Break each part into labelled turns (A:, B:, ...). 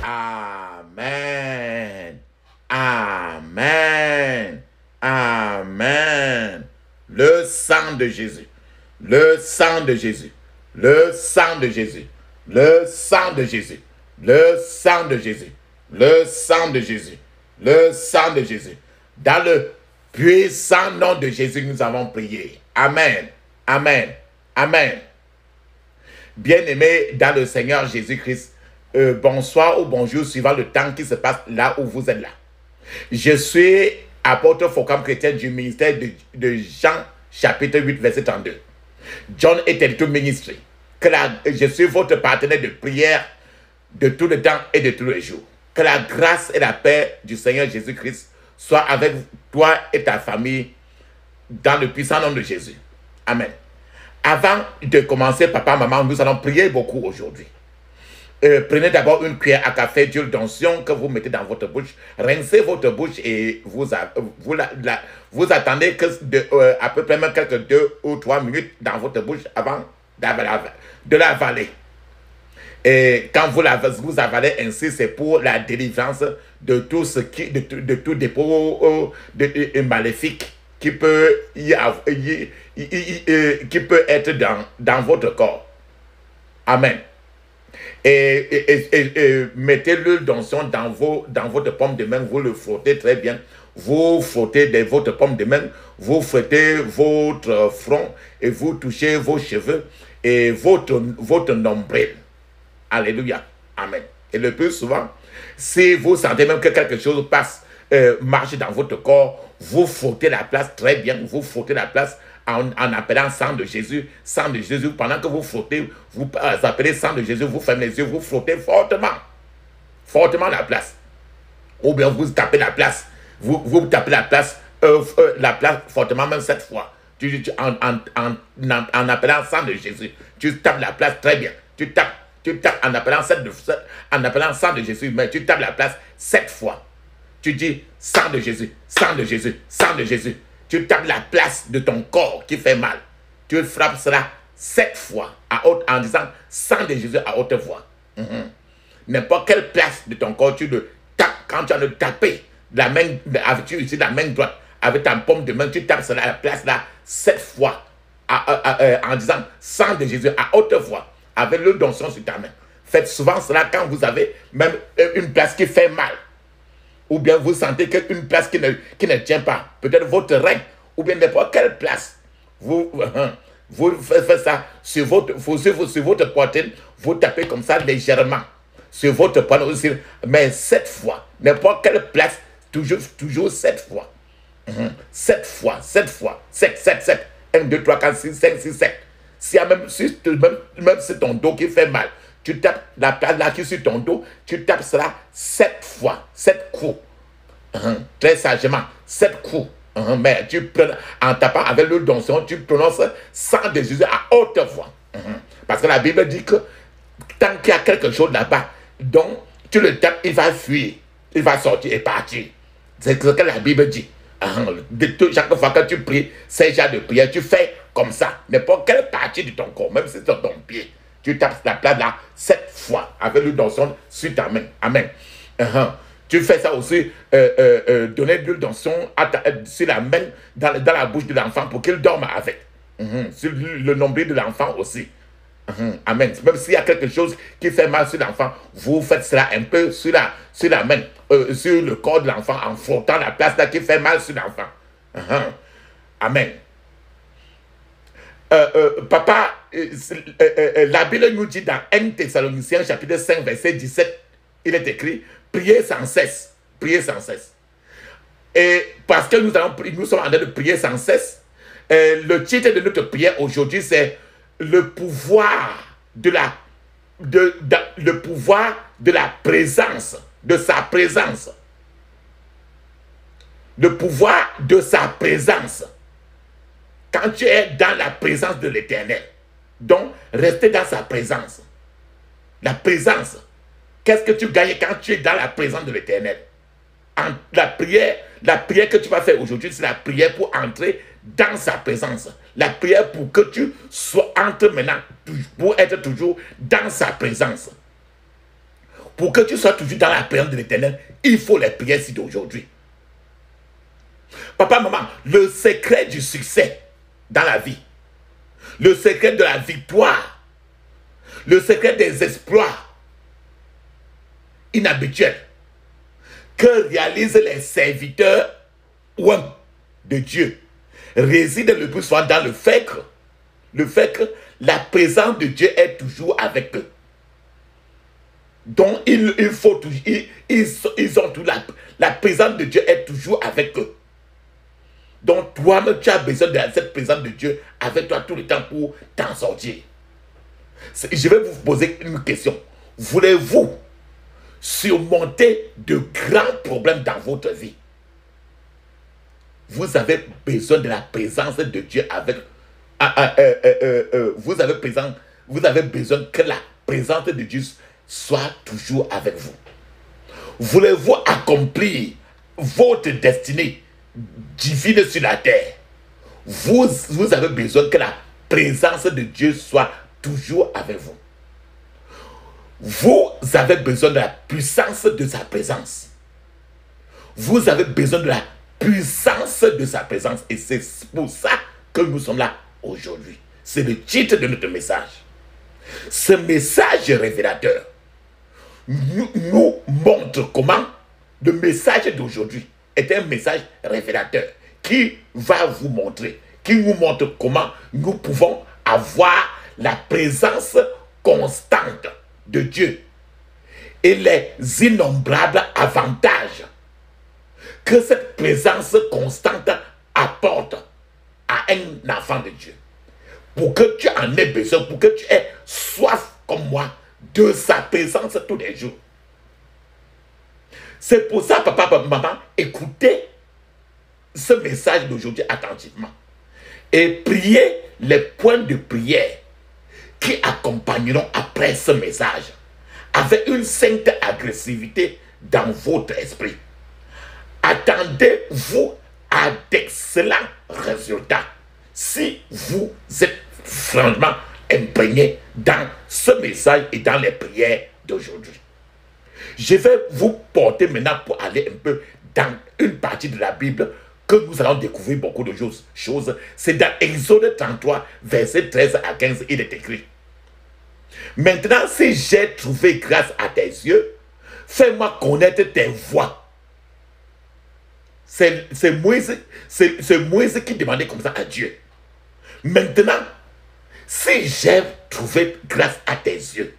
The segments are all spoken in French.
A: Amen. Amen. Amen. Le sang de Jésus. Le sang de Jésus. Le sang de Jésus. Le sang de Jésus. Le sang de Jésus. Le sang de Jésus. Le sang de Jésus. Dans le puissant nom de Jésus, nous avons prié. Amen. Amen. Amen. Bien-aimés dans le Seigneur Jésus-Christ, bonsoir ou bonjour suivant le temps qui se passe là où vous êtes là. Je suis apôtre Focam chrétien du ministère de Jean, chapitre 8, verset 32. John Eternity Ministry. Je suis votre partenaire de prière de tout le temps et de tous les jours. Que la grâce et la paix du Seigneur Jésus-Christ soient avec toi et ta famille dans le puissant nom de Jésus. Amen. Avant de commencer, papa, maman, nous allons prier beaucoup aujourd'hui. Prenez d'abord une cuillère à café d'huile d'onction que vous mettez dans votre bouche. Rincez votre bouche et vous attendez que à peu près même quelques 2 ou 3 minutes dans votre bouche avant de l'avaler. Et quand vous avalez ainsi, c'est pour la délivrance de tout ce qui, de tout dépôt maléfique qui peut être dans votre corps. Amen. Et mettez l'huile d'onction dans votre paume de main, vous le frottez très bien. Vous frottez votre paume de main, vous frottez votre front et vous touchez vos cheveux et votre nombril. Alléluia. Amen. Et le plus souvent, si vous sentez même que quelque chose marche dans votre corps, vous frottez la place très bien, vous frottez la place en appelant sang de Jésus, sang de Jésus. Pendant que vous frottez, vous appelez sang de Jésus, vous fermez les yeux, vous frottez fortement la place. Ou bien vous tapez la place, vous tapez la place fortement, même 7 fois. En appelant sang de Jésus, tu tapes la place très bien. Tu tapes en appelant sang de Jésus, mais tu tapes la place 7 fois. Tu dis sang de Jésus, sang de Jésus, sang de Jésus. Tu tapes la place de ton corps qui fait mal. Tu frappes cela 7 fois en disant sang de Jésus à haute voix. N'importe quelle place de ton corps, tu le tapes. Quand tu as le tapé, tu utilises la main droite avec ta paume de main, tu tapes cela à la place là 7 fois en disant sang de Jésus à haute voix avec le donjon sur ta main. Faites souvent cela quand vous avez même une place qui fait mal. Ou bien vous sentez qu'une place qui ne tient pas, peut-être votre rein, ou bien n'importe quelle place, vous faites ça sur votre poitrine, vous tapez comme ça légèrement, sur votre poitrine aussi, mais 7 fois, n'importe quelle place, toujours 7 fois. 7 fois, 7 fois, 7, 1, 2, 3, 4, 5, 6, 7. Si même c'est ton dos qui fait mal, tu tapes la place là qui est sur ton dos, tu tapes cela 7 fois, 7 coups. Très sagement, 7 coups. Mais en tapant avec l'huile d'onction, tu prononces sang de Jésus à haute voix. Parce que la Bible dit que tant qu'il y a quelque chose là-bas, donc tu le tapes, il va fuir, il va sortir et partir. C'est ce que la Bible dit. Chaque fois que tu pries, ces genres de prière, tu fais comme ça. N'importe quelle partie de ton corps, même si c'est ton pied, tu tapes la place là 7 fois avec l'huile d'onction sur ta main. Amen. Tu fais ça aussi, donner de l'huile d'onction sur la main, dans la bouche de l'enfant pour qu'il dorme avec. Sur le nombril de l'enfant aussi. Amen. Même s'il y a quelque chose qui fait mal sur l'enfant, vous faites cela un peu sur la main, sur le corps de l'enfant, en frottant la place là qui fait mal sur l'enfant. Amen. Papa, la Bible nous dit dans 1 Thessaloniciens chapitre 5 verset 17, il est écrit, priez sans cesse, priez sans cesse. Et parce que nous sommes en train de prier sans cesse, le titre de notre prière aujourd'hui c'est le pouvoir de la présence, de sa présence. Le pouvoir de sa présence. Quand tu es dans la présence de l'Éternel, donc restez dans sa présence. La présence. Qu'est-ce que tu gagnes quand tu es dans la présence de l'Éternel? La prière que tu vas faire aujourd'hui, c'est la prière pour entrer dans sa présence. La prière pour que tu sois entre maintenant, pour être toujours dans sa présence. Pour que tu sois toujours dans la présence de l'Éternel, il faut les prières ici d'aujourd'hui. Papa, maman, le secret du succès dans la vie, le secret de la victoire, le secret des exploits inhabituels que réalisent les serviteurs de Dieu réside le plus souvent dans le fait que la présence de Dieu est toujours avec eux. Donc il faut toujours, ils ont tout la présence de Dieu est toujours avec eux. Donc toi-même tu as besoin de cette présence de Dieu avec toi tout le temps pour t'en sortir. Je vais vous poser une question. Voulez-vous surmonter de grands problèmes dans votre vie? Vous avez besoin de la présence de Dieu avec... vous avez besoin que la présence de Dieu soit toujours avec vous. Voulez-vous accomplir votre destinée divine sur la terre? Vous avez besoin que la présence de Dieu soit toujours avec vous. Vous avez besoin de la puissance de sa présence. Vous avez besoin de la puissance de sa présence. Et c'est pour ça que nous sommes là aujourd'hui. C'est le titre de notre message. Ce message révélateur nous montre comment le message d'aujourd'hui est un message révélateur qui va vous montrer, qui nous montre comment nous pouvons avoir la présence constante de Dieu et les innombrables avantages que cette présence constante apporte à un enfant de Dieu. Pour que tu en aies besoin, pour que tu aies soif comme moi de sa présence tous les jours. C'est pour ça, papa, maman, écoutez ce message d'aujourd'hui attentivement et priez les points de prière qui accompagneront après ce message avec une sainte agressivité dans votre esprit. Attendez-vous à d'excellents résultats si vous êtes franchement imprégné dans ce message et dans les prières d'aujourd'hui. Je vais vous porter maintenant pour aller un peu dans une partie de la Bible que nous allons découvrir beaucoup de choses. C'est dans Exode 33, verset 13 à 15, il est écrit: Maintenant, si j'ai trouvé grâce à tes yeux, fais-moi connaître tes voies. C'est Moïse qui demandait comme ça à Dieu. Maintenant, si j'ai trouvé grâce à tes yeux,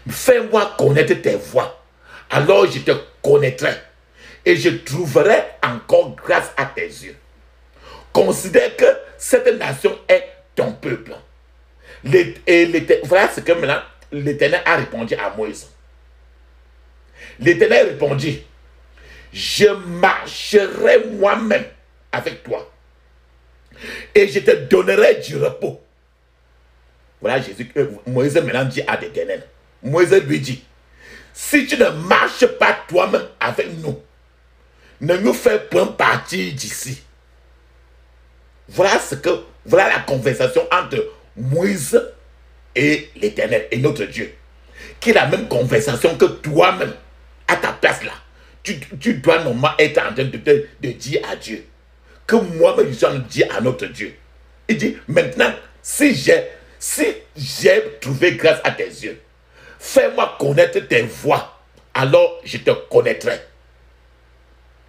A: fais-moi connaître tes voies. Alors je te connaîtrai et je trouverai encore grâce à tes yeux. Considère que cette nation est ton peuple. Voilà ce que maintenant l'Éternel a répondu à Moïse. L'Éternel répondit: je marcherai moi-même avec toi et je te donnerai du repos. Voilà Moïse maintenant dit à l'Éternel. Moïse lui dit: si tu ne marches pas toi-même avec nous, ne nous fais point partir d'ici. Voilà la conversation entre Moïse et l'Éternel et notre Dieu, qui est la même conversation que toi-même, à ta place là. Tu dois normalement être en train de dire à Dieu, que moi-même je suis en train de dire à notre Dieu. Il dit: maintenant, si j'ai trouvé grâce à tes yeux, fais-moi connaître tes voies, alors je te connaîtrai.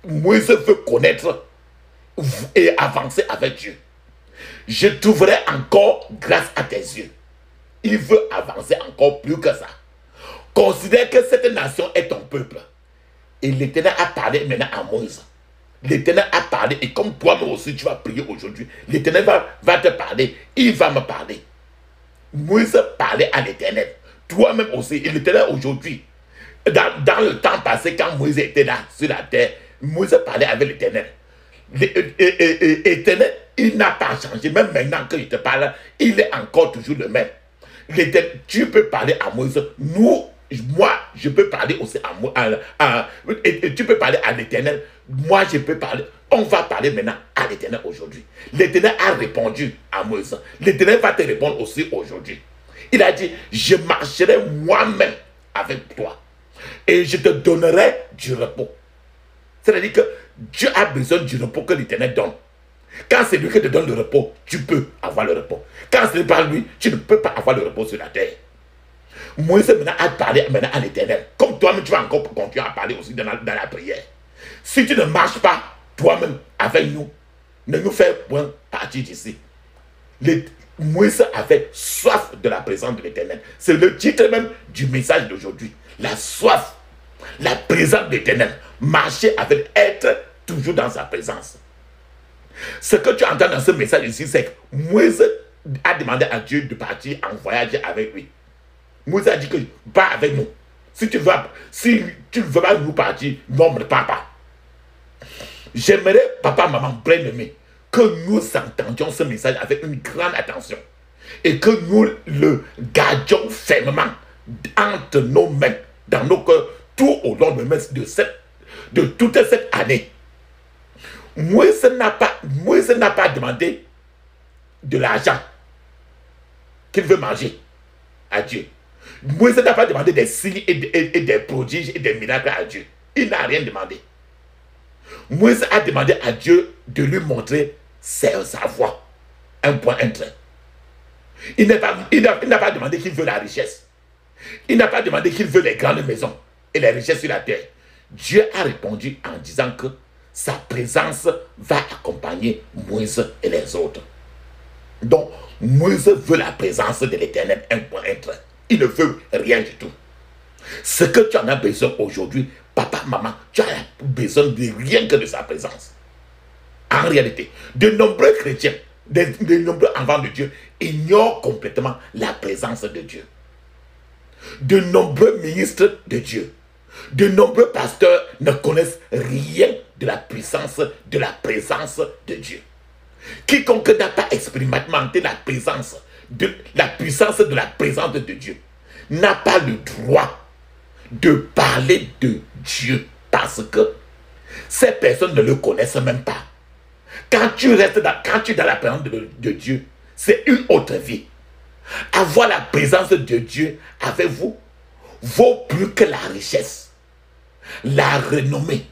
A: Moïse veut connaître et avancer avec Dieu. Je trouverai encore grâce à tes yeux. Il veut avancer encore plus que ça. Considère que cette nation est ton peuple. Et l'Éternel a parlé maintenant à Moïse. L'Éternel a parlé, et comme toi-même aussi tu vas prier aujourd'hui, l'Éternel va te parler, il va me parler. Moïse parlait à l'Éternel. Toi-même aussi, et l'Éternel aujourd'hui, dans le temps passé, quand Moïse était là sur la terre, Moïse parlait avec l'Éternel. L'Éternel, il n'a pas changé. Même maintenant que je te parle, il est encore toujours le même. Tu peux parler à Moïse. Nous, moi, je peux parler aussi à moi, et tu peux parler à l'Éternel. Moi, je peux parler. On va parler maintenant à l'Éternel aujourd'hui. L'Éternel a répondu à Moïse. L'Éternel va te répondre aussi aujourd'hui. Il a dit, je marcherai moi-même avec toi et je te donnerai du repos. C'est-à-dire que Dieu a besoin du repos que l'Éternel donne. Quand c'est lui qui te donne le repos, tu peux avoir le repos. Quand ce n'est pas lui, tu ne peux pas avoir le repos sur la terre. Moïse maintenant a parlé maintenant à l'Éternel. Comme toi-même, tu vas encore continuer à parler aussi dans la prière. Si tu ne marches pas toi-même avec nous, ne nous fais point partir d'ici. Moïse avait soif de la présence de l'Éternel. C'est le titre même du message d'aujourd'hui. La soif, la présence de l'Éternel. Marcher avec, être toujours dans sa présence. Ce que tu entends dans ce message ici, c'est que Moïse a demandé à Dieu de partir en voyage avec lui. Moïse a dit que va avec nous. Si tu ne veux pas nous partir, non, ne pars pas. J'aimerais, papa, maman, bien-aimé, que nous entendions ce message avec une grande attention et que nous le gardions fermement entre nos mains, dans nos cœurs, tout au long de toute cette année. Moïse n'a pas demandé de l'argent qu'il veut manger à Dieu. Moïse n'a pas demandé des signes et des prodiges et des miracles à Dieu. Il n'a rien demandé. Moïse a demandé à Dieu de lui montrer sa voie. Un point, un trait. Il n'a pas demandé qu'il veut la richesse. Il n'a pas demandé qu'il veut les grandes maisons et les richesses sur la terre. Dieu a répondu en disant que sa présence va accompagner Moïse et les autres. Donc, Moïse veut la présence de l'Éternel, un point, un trait. Il ne veut rien du tout. Ce que tu en as besoin aujourd'hui, papa, maman, tu as besoin de rien que de sa présence. En réalité, de nombreux chrétiens, de nombreux enfants de Dieu ignorent complètement la présence de Dieu. De nombreux ministres de Dieu, de nombreux pasteurs ne connaissent rien de la puissance, de la présence de Dieu. Quiconque n'a pas expérimenté la puissance de la présence de Dieu n'a pas le droit de parler de Dieu parce que ces personnes ne le connaissent même pas. Quand tu es dans la présence de Dieu, c'est une autre vie. Avoir la présence de Dieu avec vous vaut plus que la richesse, la renommée,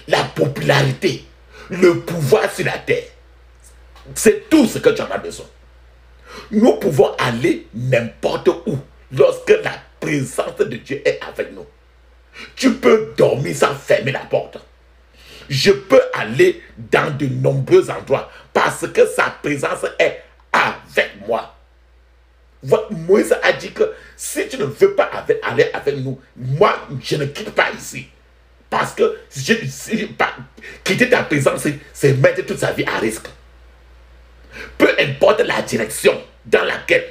A: la popularité, le pouvoir sur la terre. C'est tout ce que tu en as besoin. Nous pouvons aller n'importe où lorsque la présence de Dieu est avec nous. Tu peux dormir sans fermer la porte. Je peux aller dans de nombreux endroits parce que sa présence est avec moi. Moïse a dit que si tu ne veux pas aller avec nous, moi, je ne quitte pas ici. Parce que quitter ta présence, c'est mettre toute sa vie à risque. Peu importe la direction dans laquelle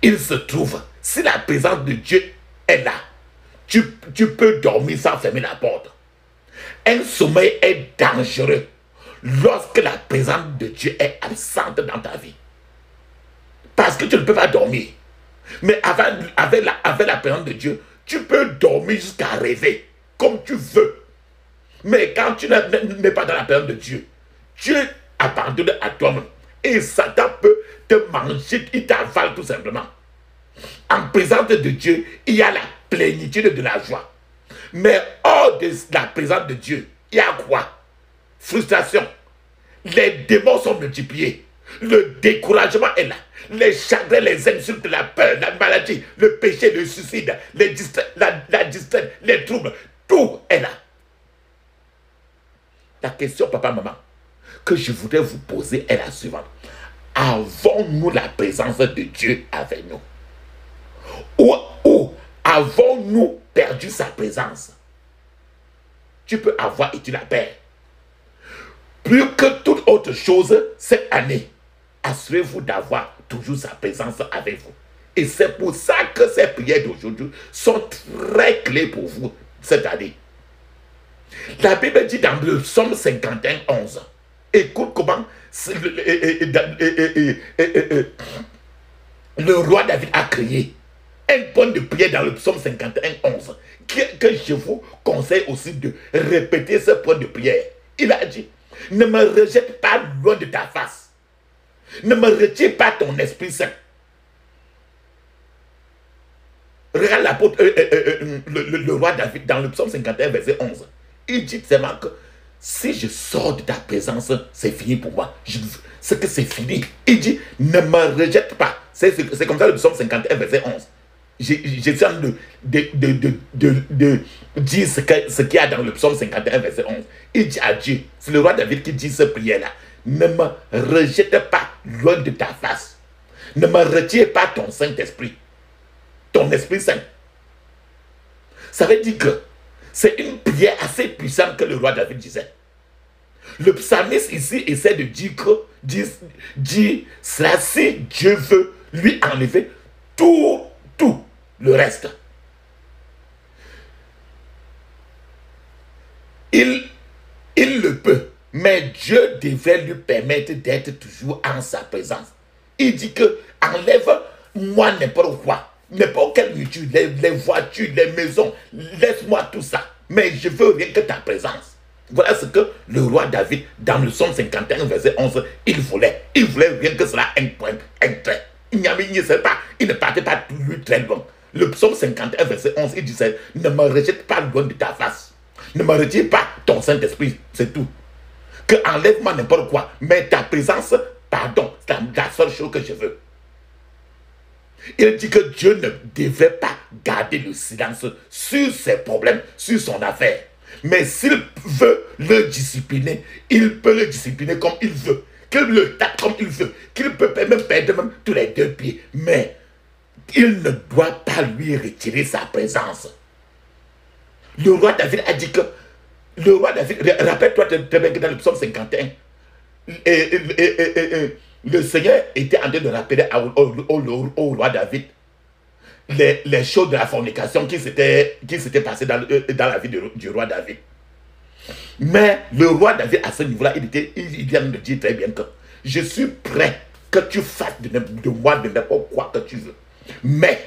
A: il se trouve, si la présence de Dieu est là, tu peux dormir sans fermer la porte. Un sommeil est dangereux lorsque la présence de Dieu est absente dans ta vie. Parce que tu ne peux pas dormir. Mais avec la présence de Dieu, tu peux dormir jusqu'à rêver, comme tu veux. Mais quand tu n'es pas dans la présence de Dieu, Dieu abandonne à toi-même. Et Satan peut te manger, il t'avale tout simplement. En présence de Dieu, il y a la plénitude de la joie. Mais hors de la présence de Dieu, il y a quoi? Frustration. Les démons sont multipliés. Le découragement est là. Les chagrins, les insultes, la peur, la maladie, le péché, le suicide, la distraite, les troubles, tout est là. La question, papa, maman, que je voudrais vous poser est la suivante. Avons-nous la présence de Dieu avec nous? Ou avons-nous perdu sa présence? Tu peux avoir et tu la perds. Plus que toute autre chose, cette année, assurez-vous d'avoir toujours sa présence avec vous. Et c'est pour ça que ces prières d'aujourd'hui sont très clés pour vous cette année. La Bible dit dans le Psaume 51, 11. Écoute comment le roi David a crié. un point de prière dans le psaume 51, 11, que je vous conseille aussi de répéter ce point de prière. Il a dit, ne me rejette pas loin de ta face. Ne me retire pas ton Esprit Saint. Regarde l'apôtre, le roi David dans le psaume 51, verset 11. Il dit seulement que si je sors de ta présence, c'est fini pour moi. C'est que c'est fini. Il dit, ne me rejette pas. C'est comme ça le psaume 51, verset 11. J'ai train de dire ce qu'il y a dans le psaume 51, verset 11. Il dit à Dieu, c'est le roi David qui dit cette prière-là. Ne me rejette pas loin de ta face. Ne me retire pas ton Saint-Esprit. Ton Esprit Saint. Ça veut dire que c'est une prière assez puissante que le roi David disait. Le psalmiste ici essaie de dire cela si Dieu veut lui enlever tout le reste. Il le peut, mais Dieu devrait lui permettre d'être toujours en sa présence. Il dit que enlève-moi n'importe quoi, n'importe quelle nourriture, les voitures, les maisons, laisse-moi tout ça. Mais je veux rien que ta présence. Voilà ce que le roi David, dans le psaume 51, verset 11, il voulait. Il voulait rien que cela, un point, un trait. Il ne partait pas lui très loin. Le psaume 51, verset 11, il disait, ne me rejette pas loin de ta face. Ne me retire pas ton Saint-Esprit, c'est tout. Que enlève-moi n'importe quoi, mais ta présence, pardon, c'est la seule chose que je veux. Il dit que Dieu ne devait pas garder le silence sur ses problèmes, sur son affaire. Mais s'il veut le discipliner, il peut le discipliner comme il veut. Qu'il le tape comme il veut. Qu'il peut même perdre même tous les deux pieds. Mais il ne doit pas lui retirer sa présence. Le roi David a dit que, le roi David, rappelle-toi très bien que dans le psaume 51, le Seigneur était en train de rappeler au roi David les choses de la fornication qui s'étaient passées dans la vie du roi David. Mais le roi David, à ce niveau-là, il vient de dire très bien que je suis prêt que tu fasses de moi de n'importe quoi que tu veux. Mais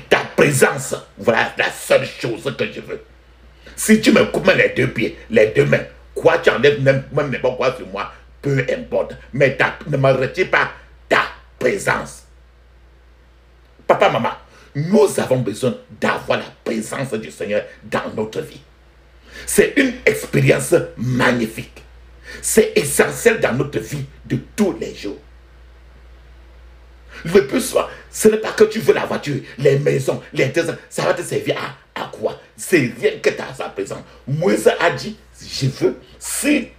A: ta présence, voilà la seule chose que je veux. Si tu me coupes les deux pieds, les deux mains, quoi tu enlèves même n'importe quoi sur moi, peu importe. Mais ne me retire pas ta présence. Papa, maman, nous avons besoin d'avoir la présence du Seigneur dans notre vie. C'est une expérience magnifique. C'est essentiel dans notre vie de tous les jours. Le plus souvent, ce n'est pas que tu veux la voiture, les maisons, les trésors. Ça va te servir à quoi? C'est rien que ta présence. Moïse a dit, je veux, si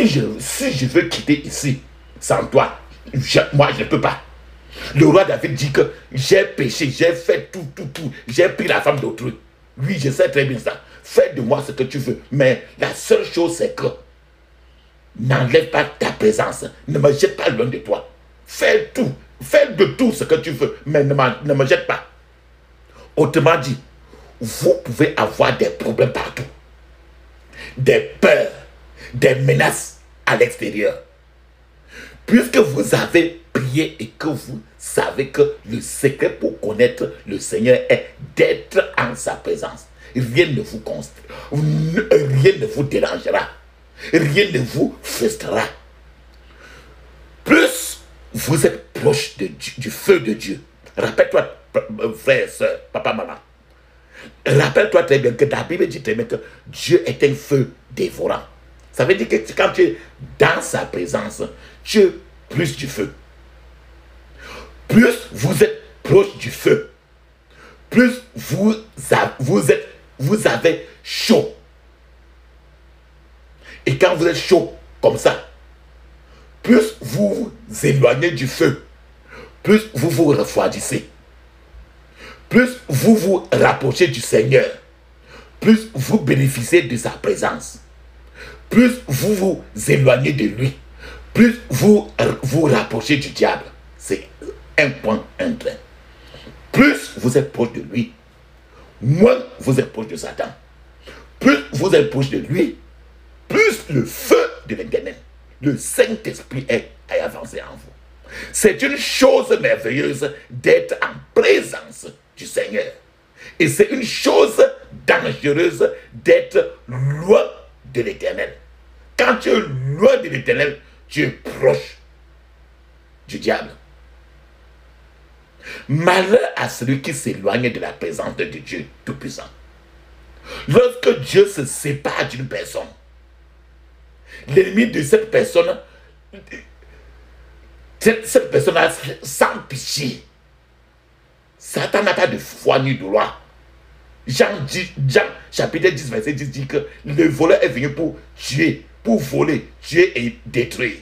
A: je veux quitter ici, sans toi, moi je ne peux pas. Le roi David dit que j'ai péché, j'ai fait tout. J'ai pris la femme d'autrui. Oui, je sais très bien ça. Fais de moi ce que tu veux. Mais la seule chose, c'est que n'enlève pas ta présence. Ne me jette pas loin de toi. Fais tout. Fais de tout ce que tu veux. Mais ne me jette pas. Autrement dit, vous pouvez avoir des problèmes partout. Des peurs, des menaces à l'extérieur. Puisque vous avez prié et que vous savez que le secret pour connaître le Seigneur est d'être en sa présence. Rien ne vous dérangera. Rien ne vous frustrera. Plus vous êtes proche du feu de Dieu. Rappelle-toi, frère, soeur, papa, maman. Rappelle-toi très bien que la Bible dit très bien que Dieu est un feu dévorant. Ça veut dire que quand tu es dans sa présence, tu es plus du feu. Plus vous êtes proche du feu, plus vous avez chaud. Et quand vous êtes chaud comme ça, plus vous vous éloignez du feu, plus vous vous refroidissez. Plus vous vous rapprochez du Seigneur, plus vous bénéficiez de sa présence. Plus vous vous éloignez de lui, plus vous vous rapprochez du diable. C'est un point, un trait. Plus vous êtes proche de lui, moins vous êtes proche de Satan. Plus vous êtes proche de lui, plus le feu de l'Éternel, le Saint-Esprit est avancé en vous. C'est une chose merveilleuse d'être en présence du Seigneur. Et c'est une chose dangereuse d'être loin de l'Éternel. Quand tu es loin de l'Éternel, tu es proche du diable. Malheur à celui qui s'éloigne de la présence de Dieu Tout-Puissant. Lorsque Dieu se sépare d'une personne, l'ennemi de cette personne, cette personne-là sans pitié. Satan n'a pas de foi ni de loi. Jean chapitre 10, verset 10 dit que le voleur est venu pour tuer, pour voler, tuer et détruire.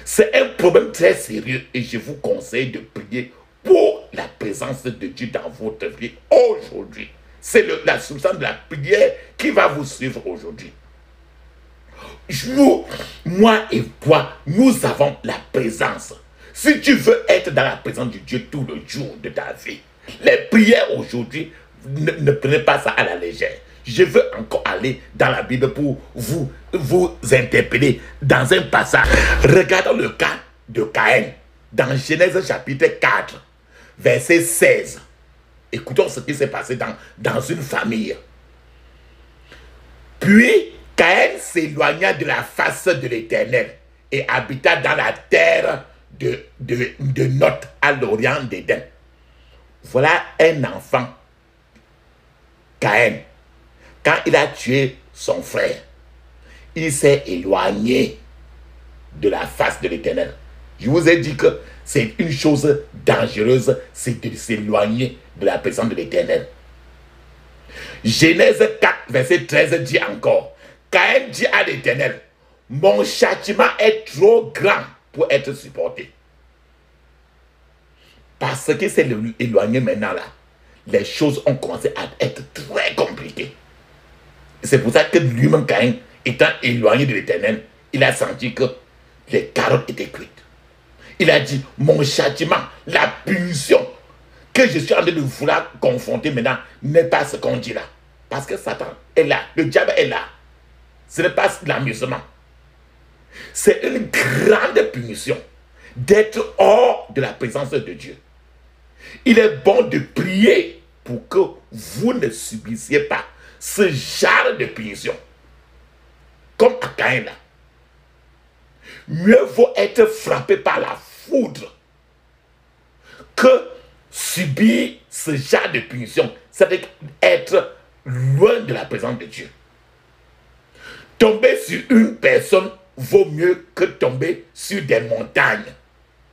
A: C'est un problème très sérieux et je vous conseille de prier pour la présence de Dieu dans votre vie aujourd'hui. C'est la substance de la prière qui va vous suivre aujourd'hui. Moi et toi, nous avons la présence. Si tu veux être dans la présence de Dieu tout le jour de ta vie, les prières aujourd'hui, ne prenez pas ça à la légère. Je veux encore aller dans la Bible pour vous interpeller dans un passage. Regardons le cas de Caïn dans Genèse chapitre 4, verset 16. Écoutons ce qui s'est passé dans une famille. Puis Caïn s'éloigna de la face de l'Éternel et habita dans la terre de Nod à l'orient d'Éden. Voilà un enfant, Caïn. Quand il a tué son frère, il s'est éloigné de la face de l'Éternel. Je vous ai dit que c'est une chose dangereuse, c'est de s'éloigner de la présence de l'Éternel. Genèse 4, verset 13 dit encore, Caïn dit à l'Éternel, mon châtiment est trop grand pour être supporté. Parce qu'il s'est éloigné maintenant là, les choses ont commencé à être très compliquées. C'est pour ça que lui-même, Caïn, étant éloigné de l'Éternel, il a senti que les carottes étaient cuites. Il a dit, mon châtiment, la punition que je suis en train de vouloir confronter maintenant n'est pas ce qu'on dit là. Parce que Satan est là, le diable est là. Ce n'est pas l'amusement. C'est une grande punition d'être hors de la présence de Dieu. Il est bon de prier pour que vous ne subissiez pas ce genre de punition. Comme à Caïn là. Mieux vaut être frappé par la foudre que subir ce genre de punition. C'est-à-dire être loin de la présence de Dieu. Tomber sur une personne vaut mieux que tomber sur des montagnes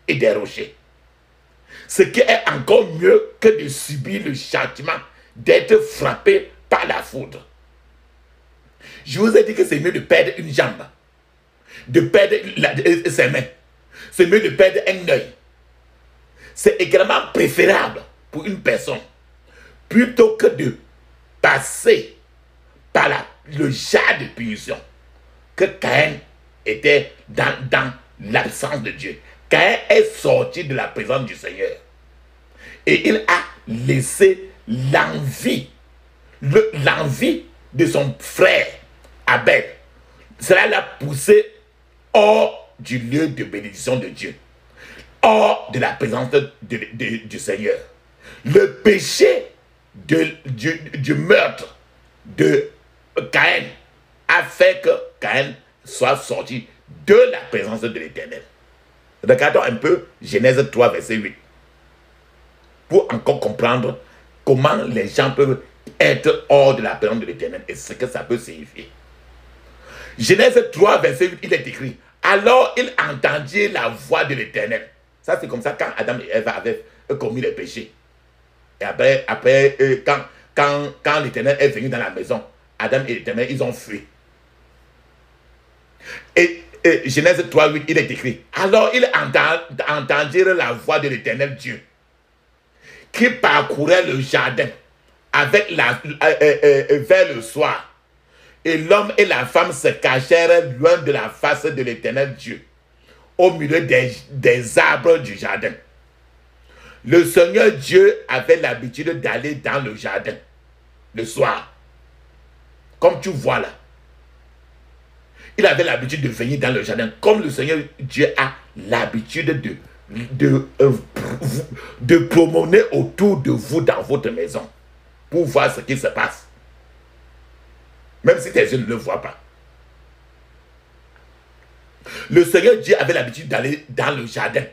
A: et des rochers. Ce qui est encore mieux que de subir le châtiment d'être frappé par la foudre. Je vous ai dit que c'est mieux de perdre une jambe, de perdre ses mains. C'est mieux de perdre un œil. C'est également préférable pour une personne, plutôt que de passer par le genre de punition, que Caïn était dans l'absence de Dieu. Caïn est sorti de la présence du Seigneur. Et il a laissé l'envie de son frère Abel. Cela l'a poussé hors du lieu de bénédiction de Dieu, hors de la présence du Seigneur. Le péché du meurtre de Caïn a fait que Caïn soit sorti de la présence de l'Éternel. Regardons un peu Genèse 3, verset 8. Pour encore comprendre comment les gens peuvent être hors de la présence de l'Éternel et ce que ça peut signifier. Genèse 3, verset 8, il est écrit, alors il entendit la voix de l'Éternel. Ça, c'est comme ça quand Adam et Ève avaient commis les péchés. Et après quand l'Éternel est venu dans la maison, Adam et l'Éternel, ils ont fui. Et Genèse 3, 8, il est écrit, alors ils entendirent la voix de l'Éternel Dieu, qui parcourait le jardin vers le soir. Et l'homme et la femme se cachèrent loin de la face de l'Éternel Dieu, au milieu des arbres du jardin. Le Seigneur Dieu avait l'habitude d'aller dans le jardin le soir. Comme tu vois là. Il avait l'habitude de venir dans le jardin, comme le Seigneur Dieu a l'habitude de de promener autour de vous dans votre maison pour voir ce qui se passe. Même si tes yeux ne le voient pas. Le Seigneur Dieu avait l'habitude d'aller dans le jardin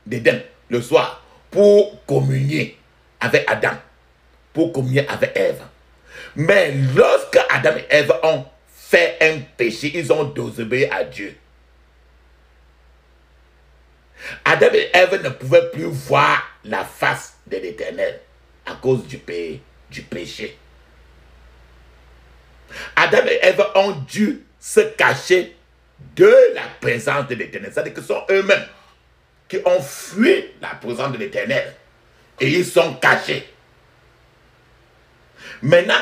A: d'Éden le soir pour communier avec Adam, pour communier avec Ève. Mais lorsque Adam et Ève ont fait un péché, ils ont désobéi à Dieu. Adam et Ève ne pouvaient plus voir la face de l'Éternel à cause du péché. Adam et Ève ont dû se cacher de la présence de l'Éternel. C'est-à-dire que ce sont eux-mêmes qui ont fui la présence de l'Éternel. Et ils sont cachés. Maintenant,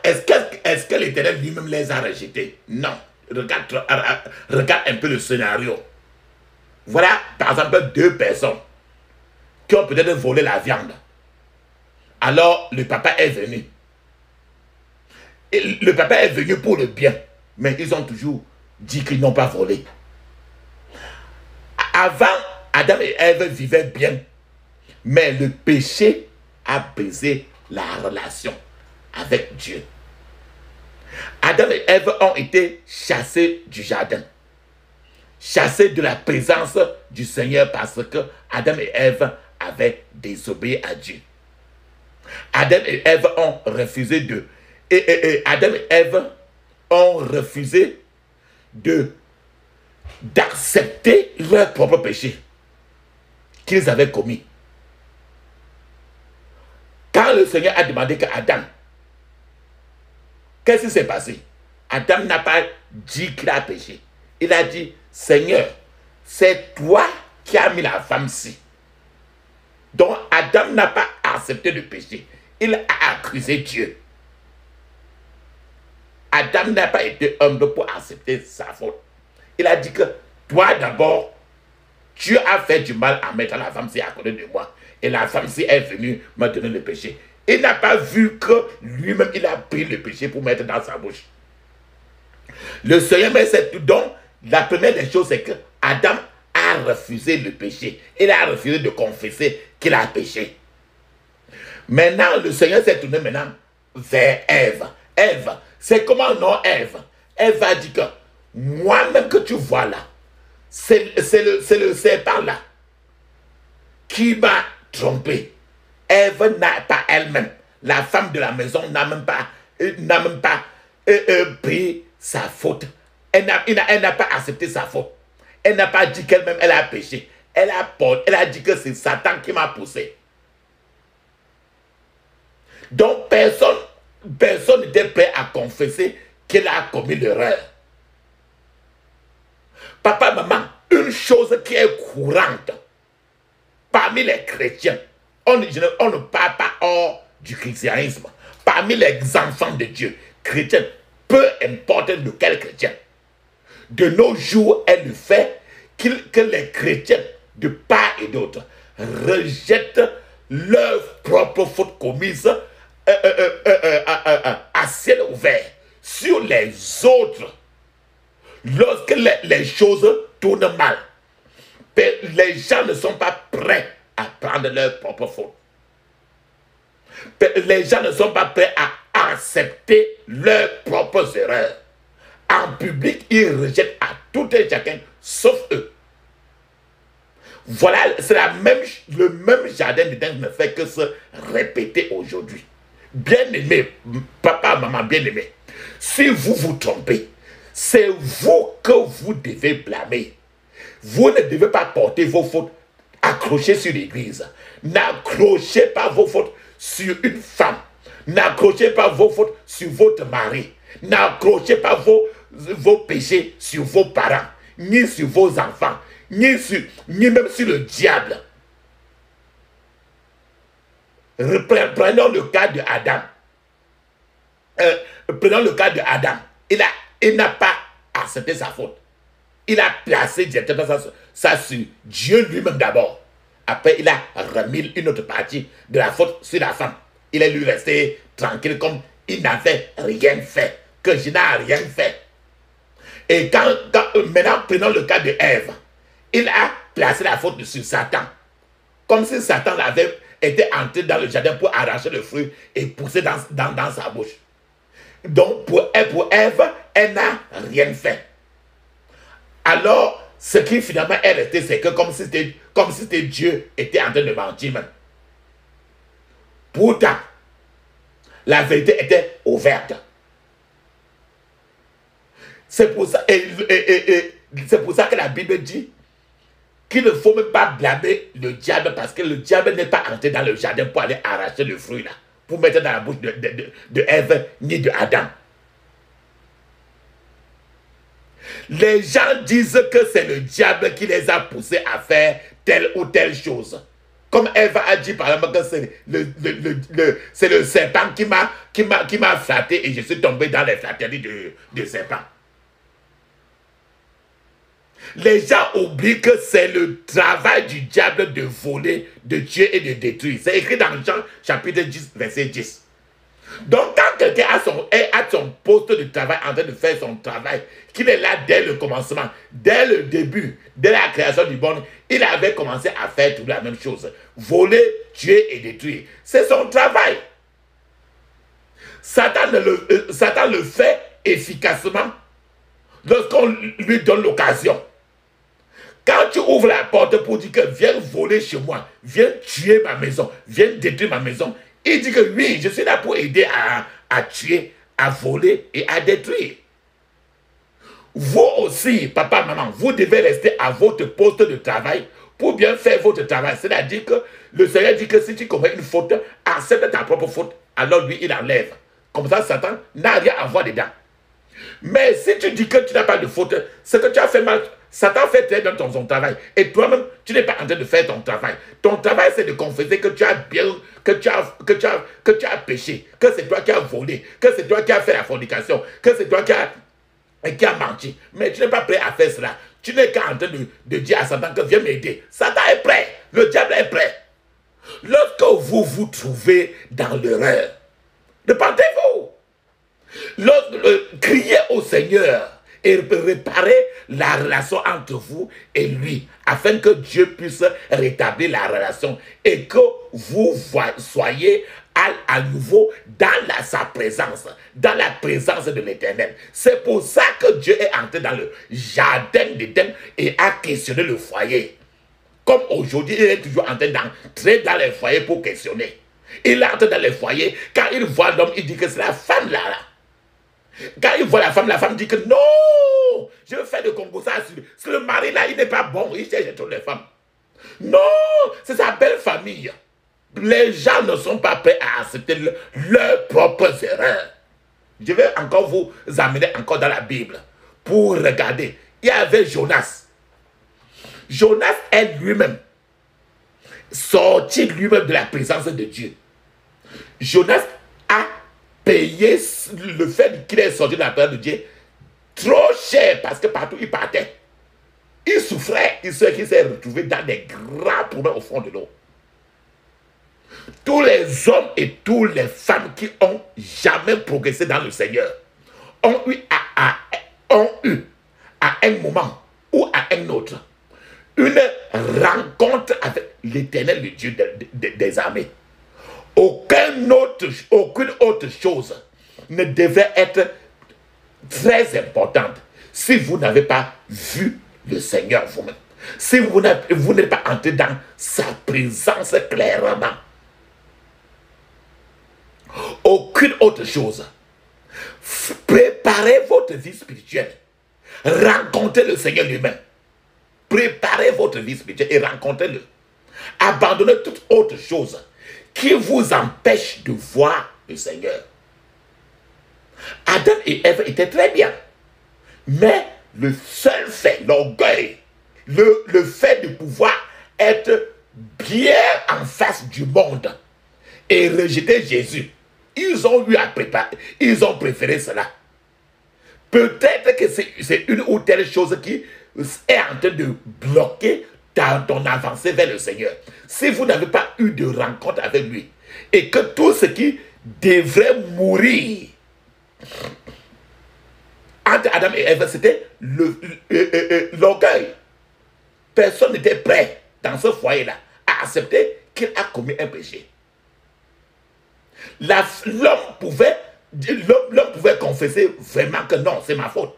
A: est-ce que l'Éternel lui-même les a rejetés? Non. Regarde un peu le scénario. Voilà, par exemple, 2 personnes qui ont peut-être volé la viande. Alors, le papa est venu. Et le papa est venu pour le bien. Mais ils ont toujours dit qu'ils n'ont pas volé. Avant, Adam et Ève vivaient bien. Mais le péché a brisé la relation avec Dieu. Adam et Ève ont été chassés du jardin. Chassés de la présence du Seigneur parce que Adam et Ève avaient désobéi à Dieu. Adam et Ève ont refusé de... Adam et Ève ont refusé d'accepter leur propre péché qu'ils avaient commis. Quand le Seigneur a demandé qu'à Adam, qu'est-ce qui s'est passé? Adam n'a pas dit qu'il a péché. Il a dit, Seigneur, c'est toi qui as mis la femme-ci. Donc Adam n'a pas accepté le péché. Il a accusé Dieu. Adam n'a pas été humble pour accepter sa faute. Il a dit que toi d'abord, tu as fait du mal à mettre la femme-ci à côté de moi. Et la femme-ci est venue me donner le péché. Il n'a pas vu que lui-même, il a pris le péché pour mettre dans sa bouche. Le Seigneur, mais c'est tout. Donc, la première des choses, c'est que Adam a refusé le péché. Il a refusé de confesser qu'il a péché. Maintenant, le Seigneur s'est tourné maintenant vers Ève. Ève, c'est comment non Ève? Ève a dit que moi-même que tu vois là, c'est le serpent là qui m'a trompé. Ève n'a pas elle-même, la femme de la maison n'a même pas pris sa faute. Elle n'a pas accepté sa faute. Elle n'a pas dit qu'elle-même elle a péché. Elle a dit que c'est Satan qui m'a poussé. Donc personne n'était prêt à confesser qu'il a commis l'erreur. Papa, maman, une chose qui est courante parmi les chrétiens, on ne parle pas hors du christianisme, parmi les enfants de Dieu, chrétiens, peu importe lequel chrétien, de nos jours est le fait que les chrétiens, de part et d'autre, rejettent leurs propres fautes commises à ciel ouvert sur les autres. Lorsque les choses tournent mal, les gens ne sont pas prêts à prendre leurs propres fautes. Les gens ne sont pas prêts à accepter leurs propres erreurs. En public, ils rejettent à tout et chacun, sauf eux. Voilà, c'est le même jardin d'Éden ne fait que se répéter aujourd'hui. Bien-aimé, papa, maman, bien-aimé, si vous vous trompez, c'est vous que vous devez blâmer. Vous ne devez pas porter vos fautes accrochées sur l'église. N'accrochez pas vos fautes sur une femme. N'accrochez pas vos fautes sur votre mari. N'accrochez pas vos péchés sur vos parents, ni sur vos enfants, ni même sur le diable. Prenons le cas de Adam. Prenons le cas de Adam. Il n'a pas accepté sa faute. Il a placé directement ça sur Dieu lui-même d'abord. Après, il a remis une autre partie de la faute sur la femme. Il est lui resté tranquille comme il n'avait rien fait. Que je n'ai rien fait. Et maintenant, prenons le cas de Ève. Il a placé la faute sur Satan. Comme si Satan avait été entré dans le jardin pour arracher le fruit et pousser dans sa bouche. Donc pour Ève, elle n'a rien fait. Alors, ce qui finalement est resté, c'est que comme si c'était Dieu était en train de mentir même. Pourtant, la vérité était ouverte. C'est pour ça, c'est pour ça que la Bible dit qu'il ne faut même pas blâmer le diable, parce que le diable n'est pas entré dans le jardin pour aller arracher le fruit là, pour mettre dans la bouche de Ève ni de Adam. Les gens disent que c'est le diable qui les a poussés à faire telle ou telle chose. Comme Ève a dit par exemple que c'est le serpent qui m'a flatté et je suis tombé dans les flatteries de serpent. Les gens oublient que c'est le travail du diable de voler, de tuer et de détruire. C'est écrit dans Jean chapitre 10, verset 10. Donc quand quelqu'un est à son poste de travail en train de faire son travail, qu'il est là dès le commencement, dès le début, dès la création du monde, il avait commencé à faire toute la même chose. Voler, tuer et détruire. C'est son travail. Satan le fait efficacement lorsqu'on lui donne l'occasion. Quand tu ouvres la porte pour dire que viens voler chez moi, viens tuer ma maison, viens détruire ma maison, il dit que oui, je suis là pour aider à tuer, à voler et à détruire. Vous aussi, papa, maman, vous devez rester à votre poste de travail pour bien faire votre travail. C'est-à-dire que le Seigneur dit que si tu commets une faute, accepte ta propre faute, alors lui, il enlève. Comme ça, Satan n'a rien à voir dedans. Mais si tu dis que tu n'as pas de faute, ce que tu as fait mal, Satan fait très bien son travail. Et toi-même, tu n'es pas en train de faire ton travail. Ton travail, c'est de confesser que tu as bien, que tu as péché, que c'est toi qui as volé, que c'est toi qui as fait la fornication, que c'est toi qui as menti. Mais tu n'es pas prêt à faire cela. Tu n'es qu'en train de dire à Satan que viens m'aider. Satan est prêt. Le diable est prêt. Lorsque vous vous trouvez dans l'erreur, repentez-vous. Criez au Seigneur et réparer la relation entre vous et lui, afin que Dieu puisse rétablir la relation et que vous soyez à nouveau dans sa présence, dans la présence de l'Éternel. C'est pour ça que Dieu est entré dans le jardin d'Éden et a questionné le foyer. Comme aujourd'hui, il est toujours en train d'entrer dans les foyers pour questionner. Il entre dans les foyers, quand il voit l'homme, il dit que c'est la femme là. Quand il voit la femme dit que non, je veux faire de Congo ça. Ce le mari là, il n'est pas bon, il cherche toutes les femmes. Non, c'est sa belle famille. Les gens ne sont pas prêts à accepter leurs propres erreurs. Je vais encore vous amener encore dans la Bible pour regarder. Il y avait Jonas. Jonas est lui-même sorti lui-même de la présence de Dieu. Jonas a payé le fait qu'il est sorti de la présence de Dieu trop cher, parce que partout il partait, il souffrait, il s'est retrouvé dans des grands problèmes au fond de l'eau. Tous les hommes et toutes les femmes qui ont jamais progressé dans le Seigneur ont eu à un moment ou à un autre une rencontre avec l'Éternel, le Dieu des armées. Aucune autre chose ne devrait être très importante si vous n'avez pas vu le Seigneur vous-même. Si vous n'êtes pas entré dans sa présence clairement. Aucune autre chose. Préparez votre vie spirituelle. Rencontrez le Seigneur lui-même. Préparez votre vie spirituelle et rencontrez-le. Abandonnez toute autre chose qui vous empêche de voir le Seigneur. Adam et Ève étaient très bien. Mais le seul fait, l'orgueil, le fait de pouvoir être bien en face du monde et rejeter Jésus, ils ont eu à préparer, ils ont préféré cela. Peut-être que c'est une ou telle chose qui est en train de bloquer ton avancée vers le Seigneur. Si vous n'avez pas eu de rencontre avec lui et que tout ce qui devrait mourir entre Adam et Ève, c'était l'orgueil. Personne n'était prêt dans ce foyer-là à accepter qu'il a commis un péché. L'homme pouvait confesser vraiment que non, c'est ma faute.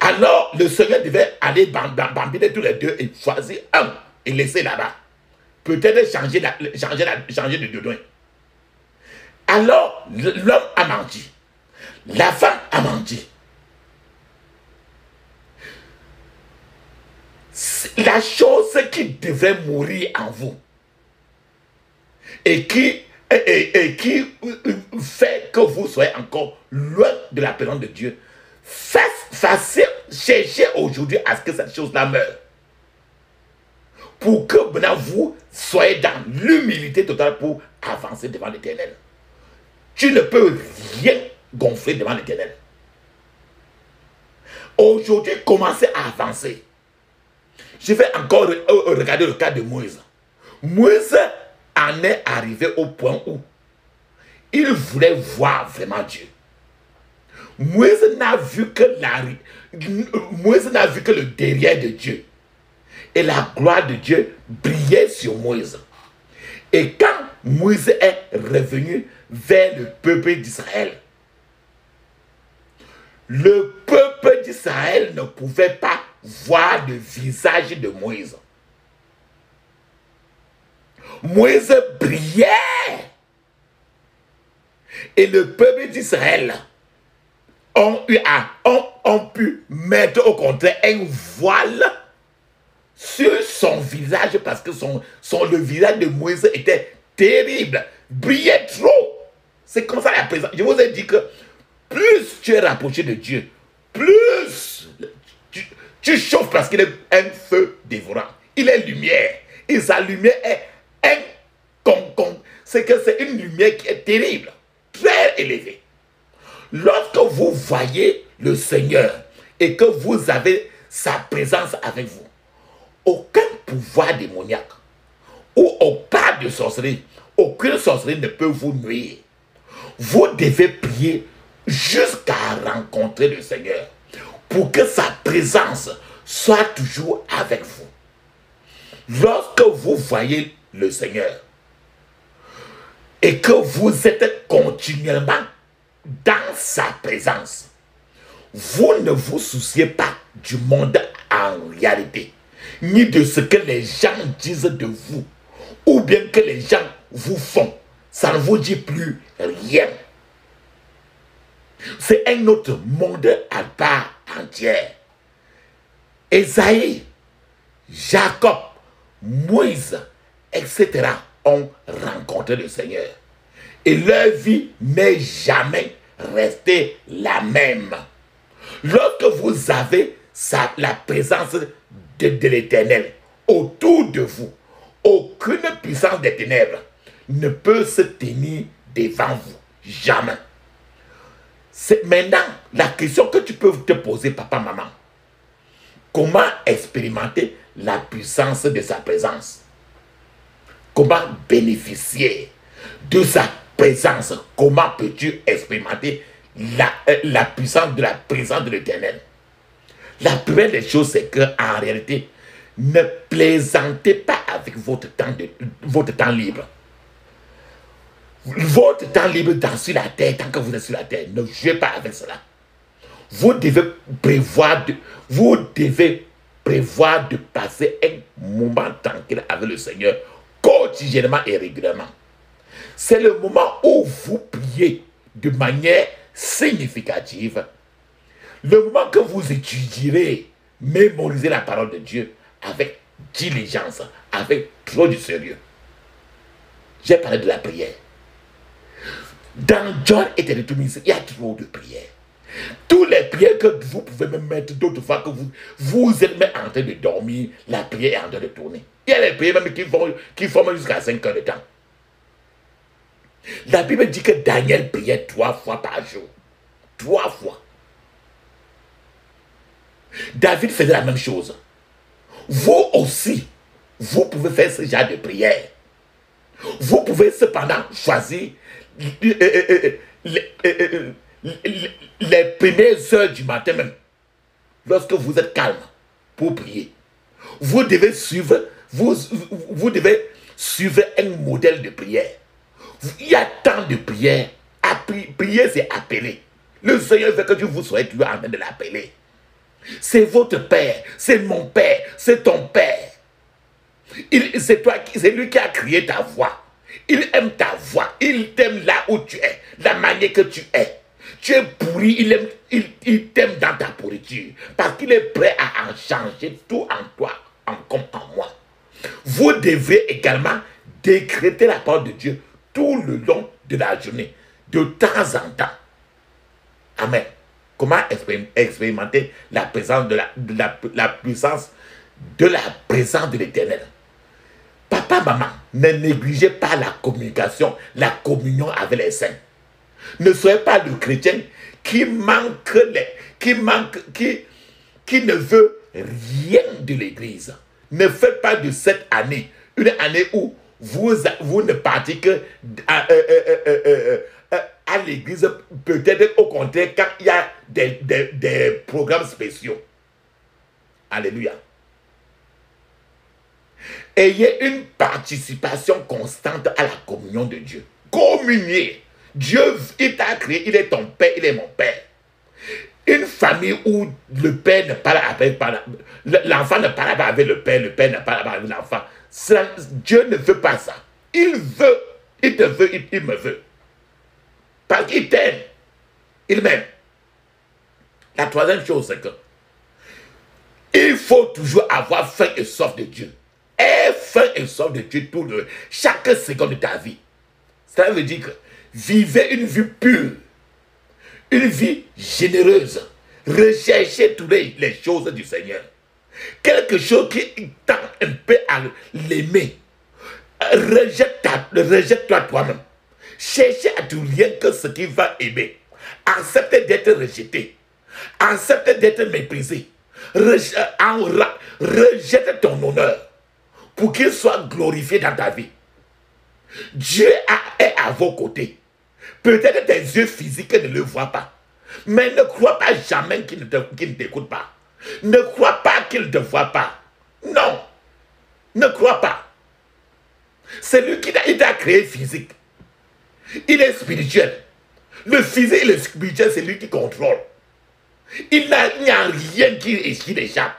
A: Alors, le Seigneur devait aller bambiner tous les deux et choisir un et laisser là-bas. Peut-être changer de dedans. Alors, l'homme a menti. La femme a menti. La chose qui devrait mourir en vous et qui fait que vous soyez encore loin de la présence de Dieu, cherchez aujourd'hui à ce que cette chose-là meure. Pour que maintenant vous soyez dans l'humilité totale pour avancer devant l'Éternel. Tu ne peux rien gonfler devant l'Éternel. Aujourd'hui, commencez à avancer. Je vais encore regarder le cas de Moïse. Moïse en est arrivé au point où il voulait voir vraiment Dieu. Moïse n'a vu que le derrière de Dieu. Et la gloire de Dieu brillait sur Moïse. Et quand Moïse est revenu vers le peuple d'Israël, le peuple d'Israël ne pouvait pas voir le visage de Moïse. Moïse brillait. Et le peuple d'Israël ont pu mettre au contraire un voile sur son visage parce que le visage de Moïse était terrible, brillait trop. C'est comme ça la présence. Je vous ai dit que plus tu es rapproché de Dieu, plus tu chauffes parce qu'il est un feu dévorant. Il est lumière. Et sa lumière est c'est que c'est une lumière qui est terrible, très élevée. Lorsque vous voyez le Seigneur et que vous avez sa présence avec vous, aucun pouvoir démoniaque ou aucun de sorcellerie, aucune sorcellerie ne peut vous nuire. Vous devez prier jusqu'à rencontrer le Seigneur pour que sa présence soit toujours avec vous. Lorsque vous voyez le Seigneur et que vous êtes continuellement dans sa présence, vous ne vous souciez pas du monde en réalité, ni de ce que les gens disent de vous, ou bien que les gens vous font. Ça ne vous dit plus rien. C'est un autre monde à part entière. Esaïe, Jacob, Moïse, etc. ont rencontré le Seigneur. Et leur vie n'est jamais restée la même. Lorsque vous avez la présence de l'Éternel autour de vous, aucune puissance des ténèbres ne peut se tenir devant vous. Jamais. C'est maintenant la question que tu peux te poser, papa, maman. Comment expérimenter la puissance de sa présence? Comment bénéficier de sa présence? Comment peux-tu expérimenter la puissance de la présence de l'Éternel? La première des choses, c'est qu'en réalité, ne plaisantez pas avec votre temps libre. Votre temps libre sur la terre, tant que vous êtes sur la terre, ne jouez pas avec cela. Vous devez prévoir de passer un moment tranquille avec le Seigneur, quotidiennement et régulièrement. C'est le moment où vous priez de manière significative. Le moment que vous étudierez, mémorisez la parole de Dieu avec diligence, avec trop de sérieux. J'ai parlé de la prière. Dans John et Télétomis, il y a trop de prières. Toutes les prières que vous pouvez me mettre d'autres fois que vous êtes même en train de dormir, la prière est en train de tourner. Il y a les prières même qui forment jusqu'à 5 heures de temps. La Bible dit que Daniel priait 3 fois par jour. 3 fois. David faisait la même chose. Vous aussi, vous pouvez faire ce genre de prière. Vous pouvez cependant choisir les premières heures du matin même, lorsque vous êtes calme, pour prier. Vous devez suivre, vous devez suivre un modèle de prière. Il y a tant de prières. Prier, c'est appeler. Le Seigneur veut que vous soyez toujours en train de l'appeler. C'est votre Père, c'est mon Père, c'est ton Père. C'est lui qui a créé ta voix. Il aime ta voix, il t'aime là où tu es, la manière que tu es. Tu es pourri, il t'aime dans ta pourriture. Parce qu'il est prêt à en changer tout en toi, comme en moi. Vous devez également décréter la parole de Dieu tout le long de la journée, de temps en temps. Amen. Comment expérimenter la présence la puissance de la présence de l'Éternel? Papa, maman, ne négligez pas la communication, la communion avec les saints. Ne soyez pas le chrétien qui ne veut rien de l'église. Ne faites pas de cette année une année où vous ne partez que à l'église, peut-être au contraire quand il y a des programmes spéciaux. Alléluia. Ayez une participation constante à la communion de Dieu. Communiez. Dieu, il t'a créé, il est ton Père, il est mon Père. Une famille où le Père ne parle avec l'enfant ne parle pas avec le Père ne parle pas avec l'enfant. Dieu ne veut pas ça. Il veut, il te veut, il me veut. Parce qu'il t'aime. Il m'aime. La troisième chose, c'est que il faut toujours avoir faim et soif de Dieu. Aie faim et soif de Dieu chaque seconde de ta vie. Ça veut dire que vivez une vie pure, une vie généreuse. Recherchez toutes les choses du Seigneur. Quelque chose qui tend un peu à l'aimer. Rejette-toi toi-même. Cherchez à tout rien que ce qui va aimer. Accepte d'être rejeté. Accepte d'être méprisé. Rejette ton honneur pour qu'il soit glorifié dans ta vie. Dieu est à vos côtés. Peut-être tes yeux physiques ne le voient pas. Mais ne crois pas jamais qu'il ne t'écoute pas. Ne crois pas qu'il ne te voit pas. Non. Ne crois pas. C'est lui qui t'a créé physique. Il est spirituel. Le physique et le spirituel, c'est lui qui contrôle. Il n'y a rien qui échappe.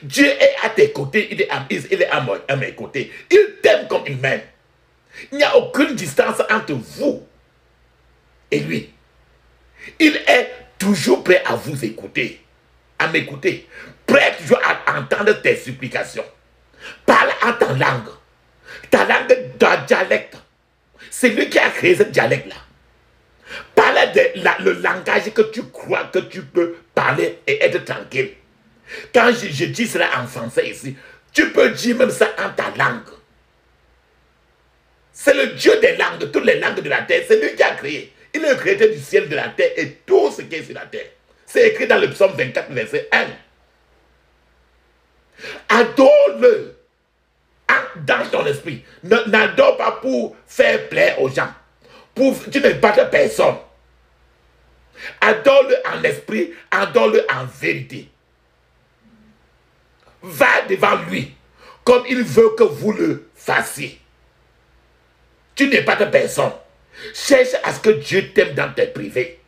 A: Dieu est à tes côtés, il est à mes côtés. Il t'aime comme il m'aime. Il n'y a aucune distance entre vous et lui. Il est toujours prêt à vous écouter, à m'écouter, prêt toujours à entendre tes supplications. Parle en ta langue ton dialecte. C'est lui qui a créé ce dialecte-là. Parle le langage que tu crois que tu peux parler et être tranquille. Quand je dis cela en français ici, tu peux dire même ça en ta langue. C'est le Dieu des langues, de toutes les langues de la terre. C'est lui qui a créé. Il est le créateur du ciel, de la terre et tout ce qui est sur la terre. C'est écrit dans le psaume 24, verset 1. Adore-le dans ton esprit. N'adore pas pour faire plaisir aux gens. Tu ne battes personne. Adore-le en esprit, adore-le en vérité. Va devant lui comme il veut que vous le fassiez. Tu n'es pas de personne. Cherche à ce que Dieu t'aime dans tes privés.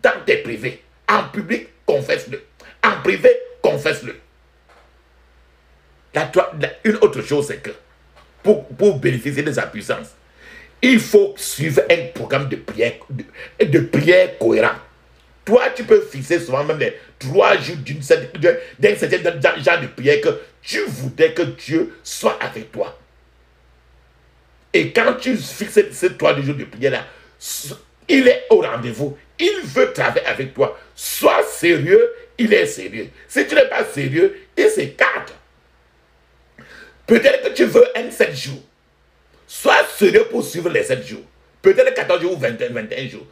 A: Dans tes privés. En public, confesse-le. En privé, confesse-le. Une autre chose, c'est que pour bénéficier de sa puissance, il faut suivre un programme de prière cohérent. Toi, tu peux fixer souvent même les 3 jours d'un certain genre de prière que tu voudrais que Dieu soit avec toi. Et quand tu fixes ces 3 jours de prière-là, il est au rendez-vous. Il veut travailler avec toi. Sois sérieux, il est sérieux. Si tu n'es pas sérieux, il s'écarte. Peut-être que tu veux un 7 jours. Sois sérieux pour suivre les 7 jours. Peut-être 14 jours ou 21 jours.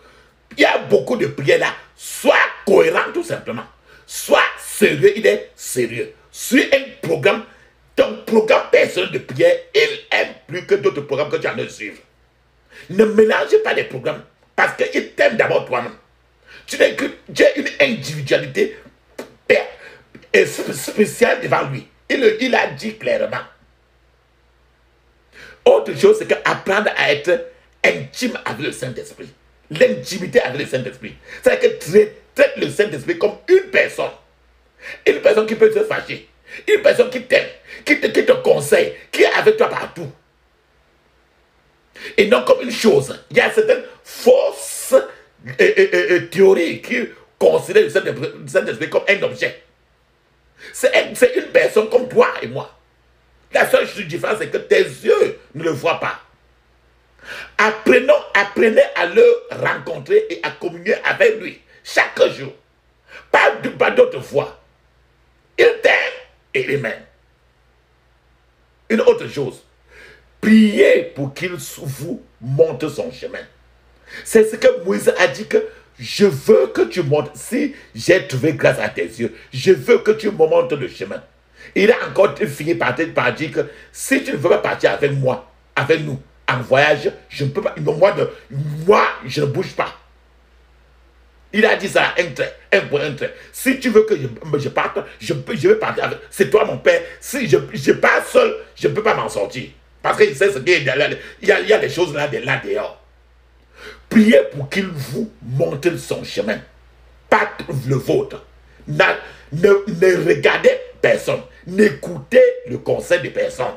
A: Il y a beaucoup de prières là. Sois cohérent tout simplement. Sois sérieux, il est sérieux. Suis un programme, ton programme personnel de prière, il aime plus que d'autres programmes que tu as de suivre. Ne mélange pas les programmes parce qu'il t'aime d'abord toi-même. Tu as une individualité et spécial devant lui. Il a dit clairement. Autre chose, c'est qu'apprendre à être intime avec le Saint-Esprit. L'intimité avec le Saint-Esprit. C'est-à-dire que traite le Saint-Esprit comme une personne. Une personne qui peut te fâcher. Une personne qui t'aime, qui te conseille, qui est avec toi partout. Et non comme une chose. Il y a certaines fausses théories qui considèrent le Saint-Esprit comme un objet. C'est une personne comme toi et moi. La seule différence, c'est que tes yeux ne le voient pas. Apprenez à le rencontrer et à communier avec lui chaque jour. Pas d'autre voie. Il t'aime et il m'aime. Une autre chose, priez pour qu'il vous montre son chemin. C'est ce que Moïse a dit, que je veux que tu montres. Si j'ai trouvé grâce à tes yeux, je veux que tu me montres le chemin. Il a encore fini par dire que si tu ne veux pas partir avec moi, avec nous, en voyage, je ne peux pas. Moi, je ne bouge pas. Il a dit ça, un trait. Si tu veux que je parte, je vais partir avec. C'est toi mon père. Si je pars seul, je ne peux pas m'en sortir. Parce qu'il sait ce qu'il y a. Il y a des choses là dehors. Priez pour qu'il vous montre son chemin. Pas le vôtre. Ne regardez personne. N'écoutez le conseil de personne.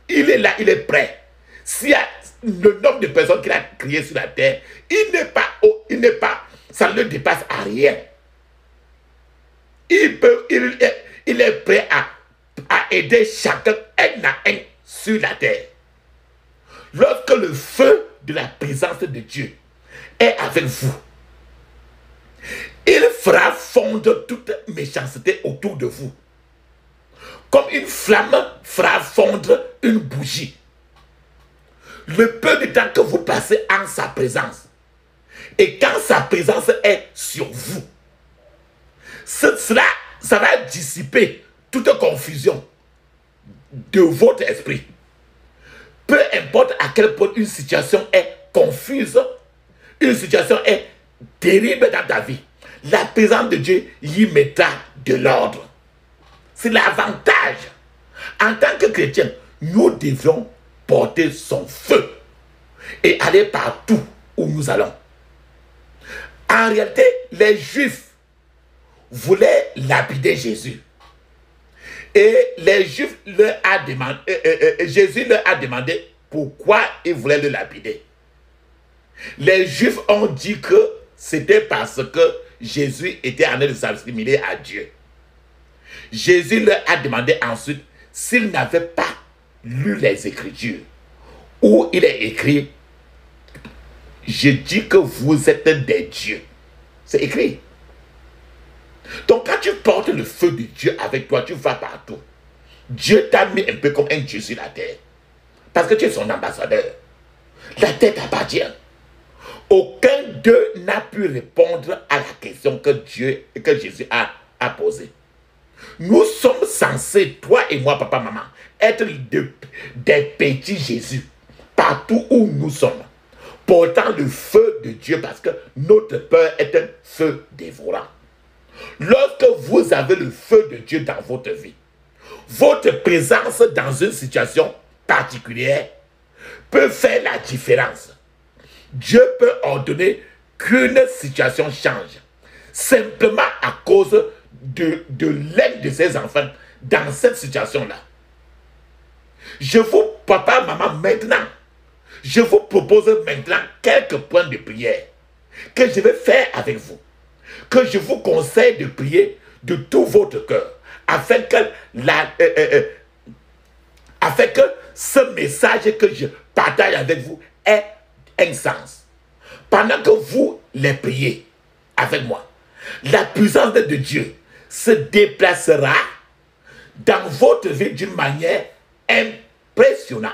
A: Il est là, il est prêt. S'il y a le nombre de personnes qu'il a créées sur la terre, il n'est pas, ça ne le dépasse à rien. Il est prêt à aider chacun un à un sur la terre. Lorsque le feu de la présence de Dieu est avec vous, il fera fondre toute méchanceté autour de vous. Comme une flamme fera fondre une bougie. Le peu de temps que vous passez en sa présence, et quand sa présence est sur vous, ça va dissiper toute confusion de votre esprit. Peu importe à quel point une situation est confuse, une situation est terrible dans ta vie, la présence de Dieu y mettra de l'ordre. C'est l'avantage. En tant que chrétien, nous devons porter son feu et aller partout où nous allons. En réalité, les Juifs voulaient lapider Jésus. Et les Juifs Jésus leur a demandé pourquoi ils voulaient le lapider. Les Juifs ont dit que c'était parce que Jésus était en train de s'assimiler à Dieu. Jésus leur a demandé ensuite s'ils n'avaient pas lu les Écritures, où il est écrit « Je dis que vous êtes des dieux ». C'est écrit. Donc quand tu portes le feu de Dieu avec toi, tu vas partout. Dieu t'a mis un peu comme un Dieu sur la terre. Parce que tu es son ambassadeur. La terre t'appartient. Aucun d'eux n'a pu répondre à la question que Jésus a posée. Nous sommes censés, toi et moi, papa, maman, être des petits Jésus, partout où nous sommes, portant le feu de Dieu, parce que notre peur est un feu dévorant. Lorsque vous avez le feu de Dieu dans votre vie, votre présence dans une situation particulière peut faire la différence. Dieu peut ordonner qu'une situation change, simplement à cause de l'aide de ses enfants dans cette situation-là. Je vous, papa, maman, maintenant, je vous propose maintenant quelques points de prière que je vais faire avec vous, que je vous conseille de prier de tout votre cœur, afin que ce message que je partage avec vous ait un sens. Pendant que vous les priez avec moi, la puissance de Dieu se déplacera dans votre vie d'une manière impressionnante.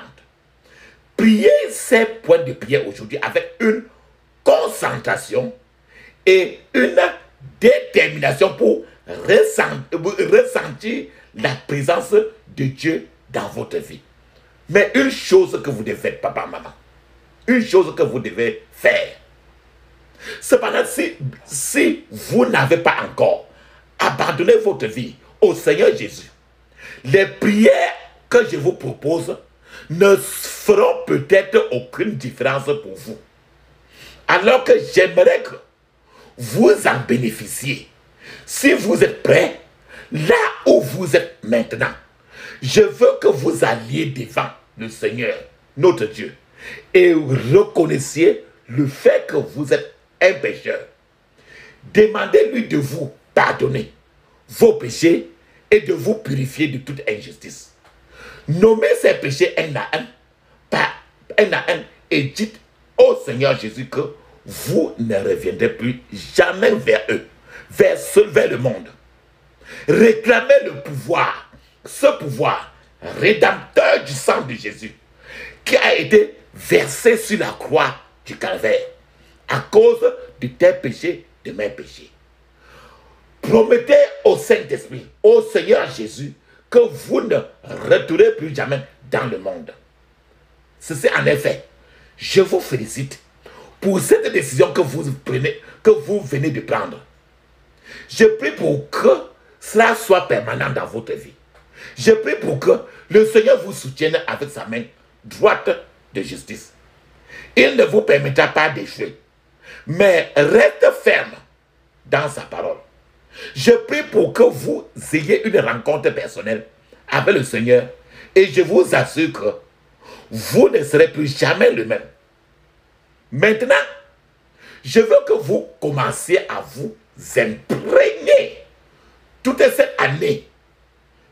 A: Priez ces points de prière aujourd'hui avec une concentration et une détermination pour ressentir la présence de Dieu dans votre vie. Mais une chose que vous devez faire, papa, maman, une chose que vous devez faire. Cependant, si vous n'avez pas encore abandonnez votre vie au Seigneur Jésus, les prières que je vous propose ne feront peut-être aucune différence pour vous. Alors que j'aimerais que vous en bénéficiez. Si vous êtes prêts, là où vous êtes maintenant, je veux que vous alliez devant le Seigneur, notre Dieu, et reconnaissiez le fait que vous êtes un pécheur. Demandez-lui de vous pardonner vos péchés et de vous purifier de toute injustice. Nommez ces péchés un à un, par un à un, et dites au Seigneur Jésus que vous ne reviendrez plus jamais vers eux, vers le monde. Réclamez le pouvoir, ce pouvoir rédempteur du sang de Jésus, qui a été versé sur la croix du calvaire, à cause de tes péchés, de mes péchés. Promettez au Saint-Esprit, au Seigneur Jésus, que vous ne retournerez plus jamais dans le monde. Ceci en effet, je vous félicite pour cette décision que vous prenez, que vous venez de prendre. Je prie pour que cela soit permanent dans votre vie. Je prie pour que le Seigneur vous soutienne avec sa main droite de justice. Il ne vous permettra pas d'échouer, mais reste ferme dans sa parole. Je prie pour que vous ayez une rencontre personnelle avec le Seigneur et je vous assure que vous ne serez plus jamais le même. Maintenant, je veux que vous commenciez à vous imprégner toute cette année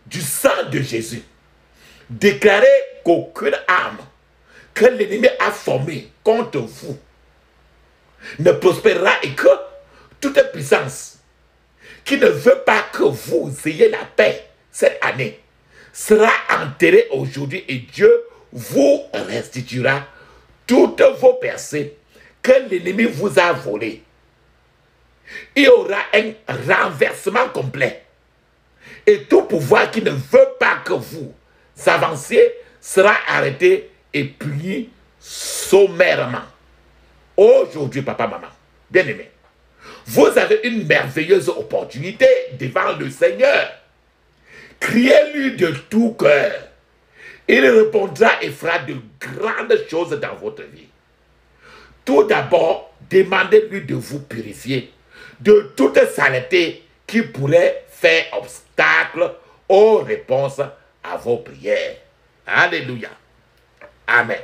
A: du sang de Jésus. Déclarez qu'aucune arme que l'ennemi a formée contre vous ne prospérera et que toute puissance qui ne veut pas que vous ayez la paix cette année sera enterrée aujourd'hui et Dieu vous restituera toutes vos percées que l'ennemi vous a volées. Il y aura un renversement complet. Et tout pouvoir qui ne veut pas que vous avanciez sera arrêté et puni sommairement. Aujourd'hui, papa, maman, bien-aimé, vous avez une merveilleuse opportunité devant le Seigneur. Criez-lui de tout cœur. Il répondra et fera de grandes choses dans votre vie. Tout d'abord, demandez-lui de vous purifier de toute saleté qui pourrait faire obstacle aux réponses à vos prières. Alléluia. Amen.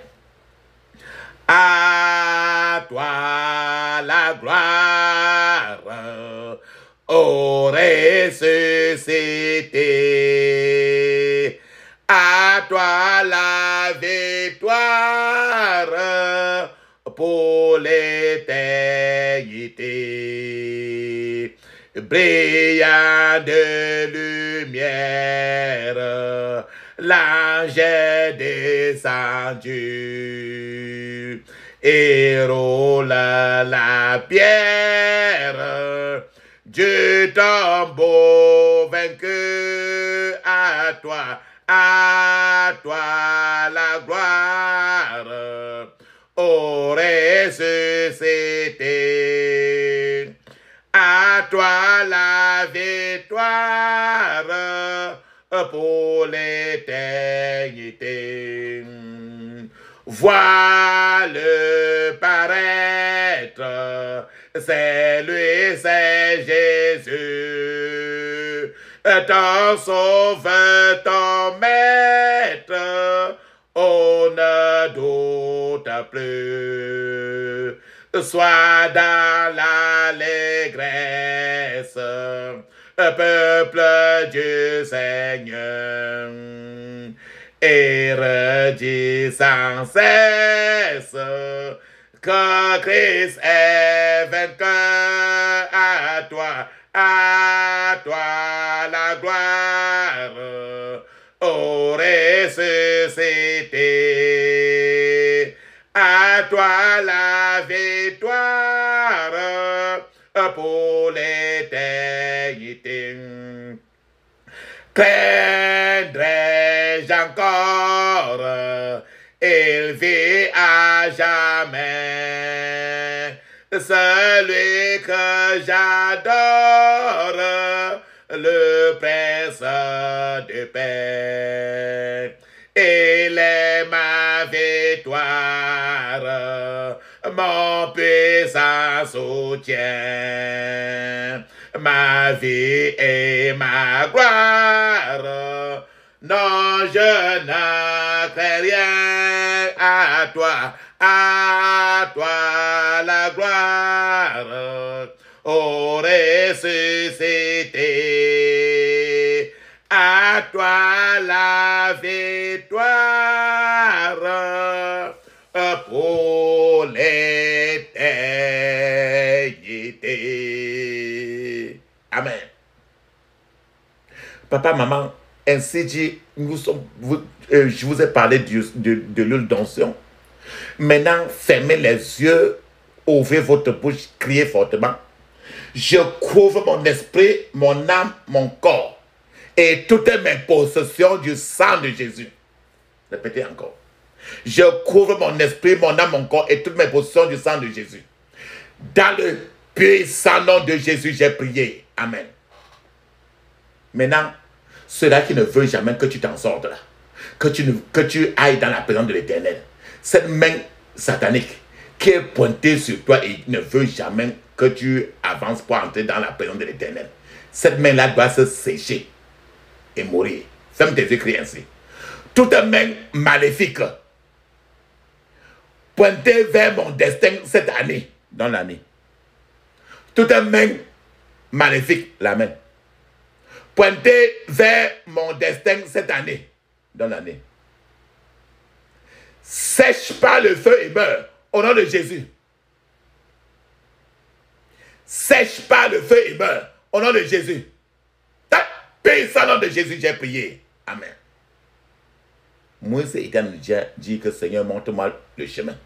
A: À toi la gloire, ô ressuscité. À toi la victoire pour l'éternité. Brillant de lumière, l'ange est descendu et roule la pierre du tombeau vaincu. À toi la gloire, ô ressuscité. À toi la victoire pour l'éternité. Vois-le paraître, c'est lui, c'est Jésus, ton sauveur, ton maître, on ne doute plus. Sois dans l'allégresse, peuple du Seigneur, et redis sans cesse que Christ est vainqueur. À toi la gloire, ô ressuscité. À toi la victoire pour l'éternité. Craindrai-je encore, il vit à jamais. Celui que j'adore, le prince de paix. Il est ma victoire, mon puissant soutien, ma vie et ma gloire. Non, je n'en crains rien, à toi la gloire. Ô ressuscité, à toi la victoire pour l'éternité. Amen. Papa, maman, ainsi dit, je vous ai parlé de l'huile d'onction. Maintenant, fermez les yeux, ouvrez votre bouche, criez fortement. Je couvre mon esprit, mon âme, mon corps et toutes mes possessions du sang de Jésus. Répétez encore. Je couvre mon esprit, mon âme, mon corps et toutes mes possessions du sang de Jésus. Dans le puissant nom de Jésus, j'ai prié. Amen. Maintenant, ceux-là qui ne veulent jamais que tu t'en sortes là, que tu ailles dans la présence de l'Éternel, cette main satanique qui est pointée sur toi et ne veut jamais que tu avances pour entrer dans la présence de l'Éternel, cette main-là doit se sécher et mourir. Ferme tes yeux, crie ainsi. Toute main maléfique pointée vers mon destin cette année, dans l'année. Toute main maléfique, la main, pointée vers mon destin cette année, dans l'année. Sèche pas le feu et meurt au nom de Jésus. Sèche pas le feu et meurt au nom de Jésus. Puissant nom de Jésus, j'ai prié. Amen. Moïse dit que Seigneur, montre-moi le chemin.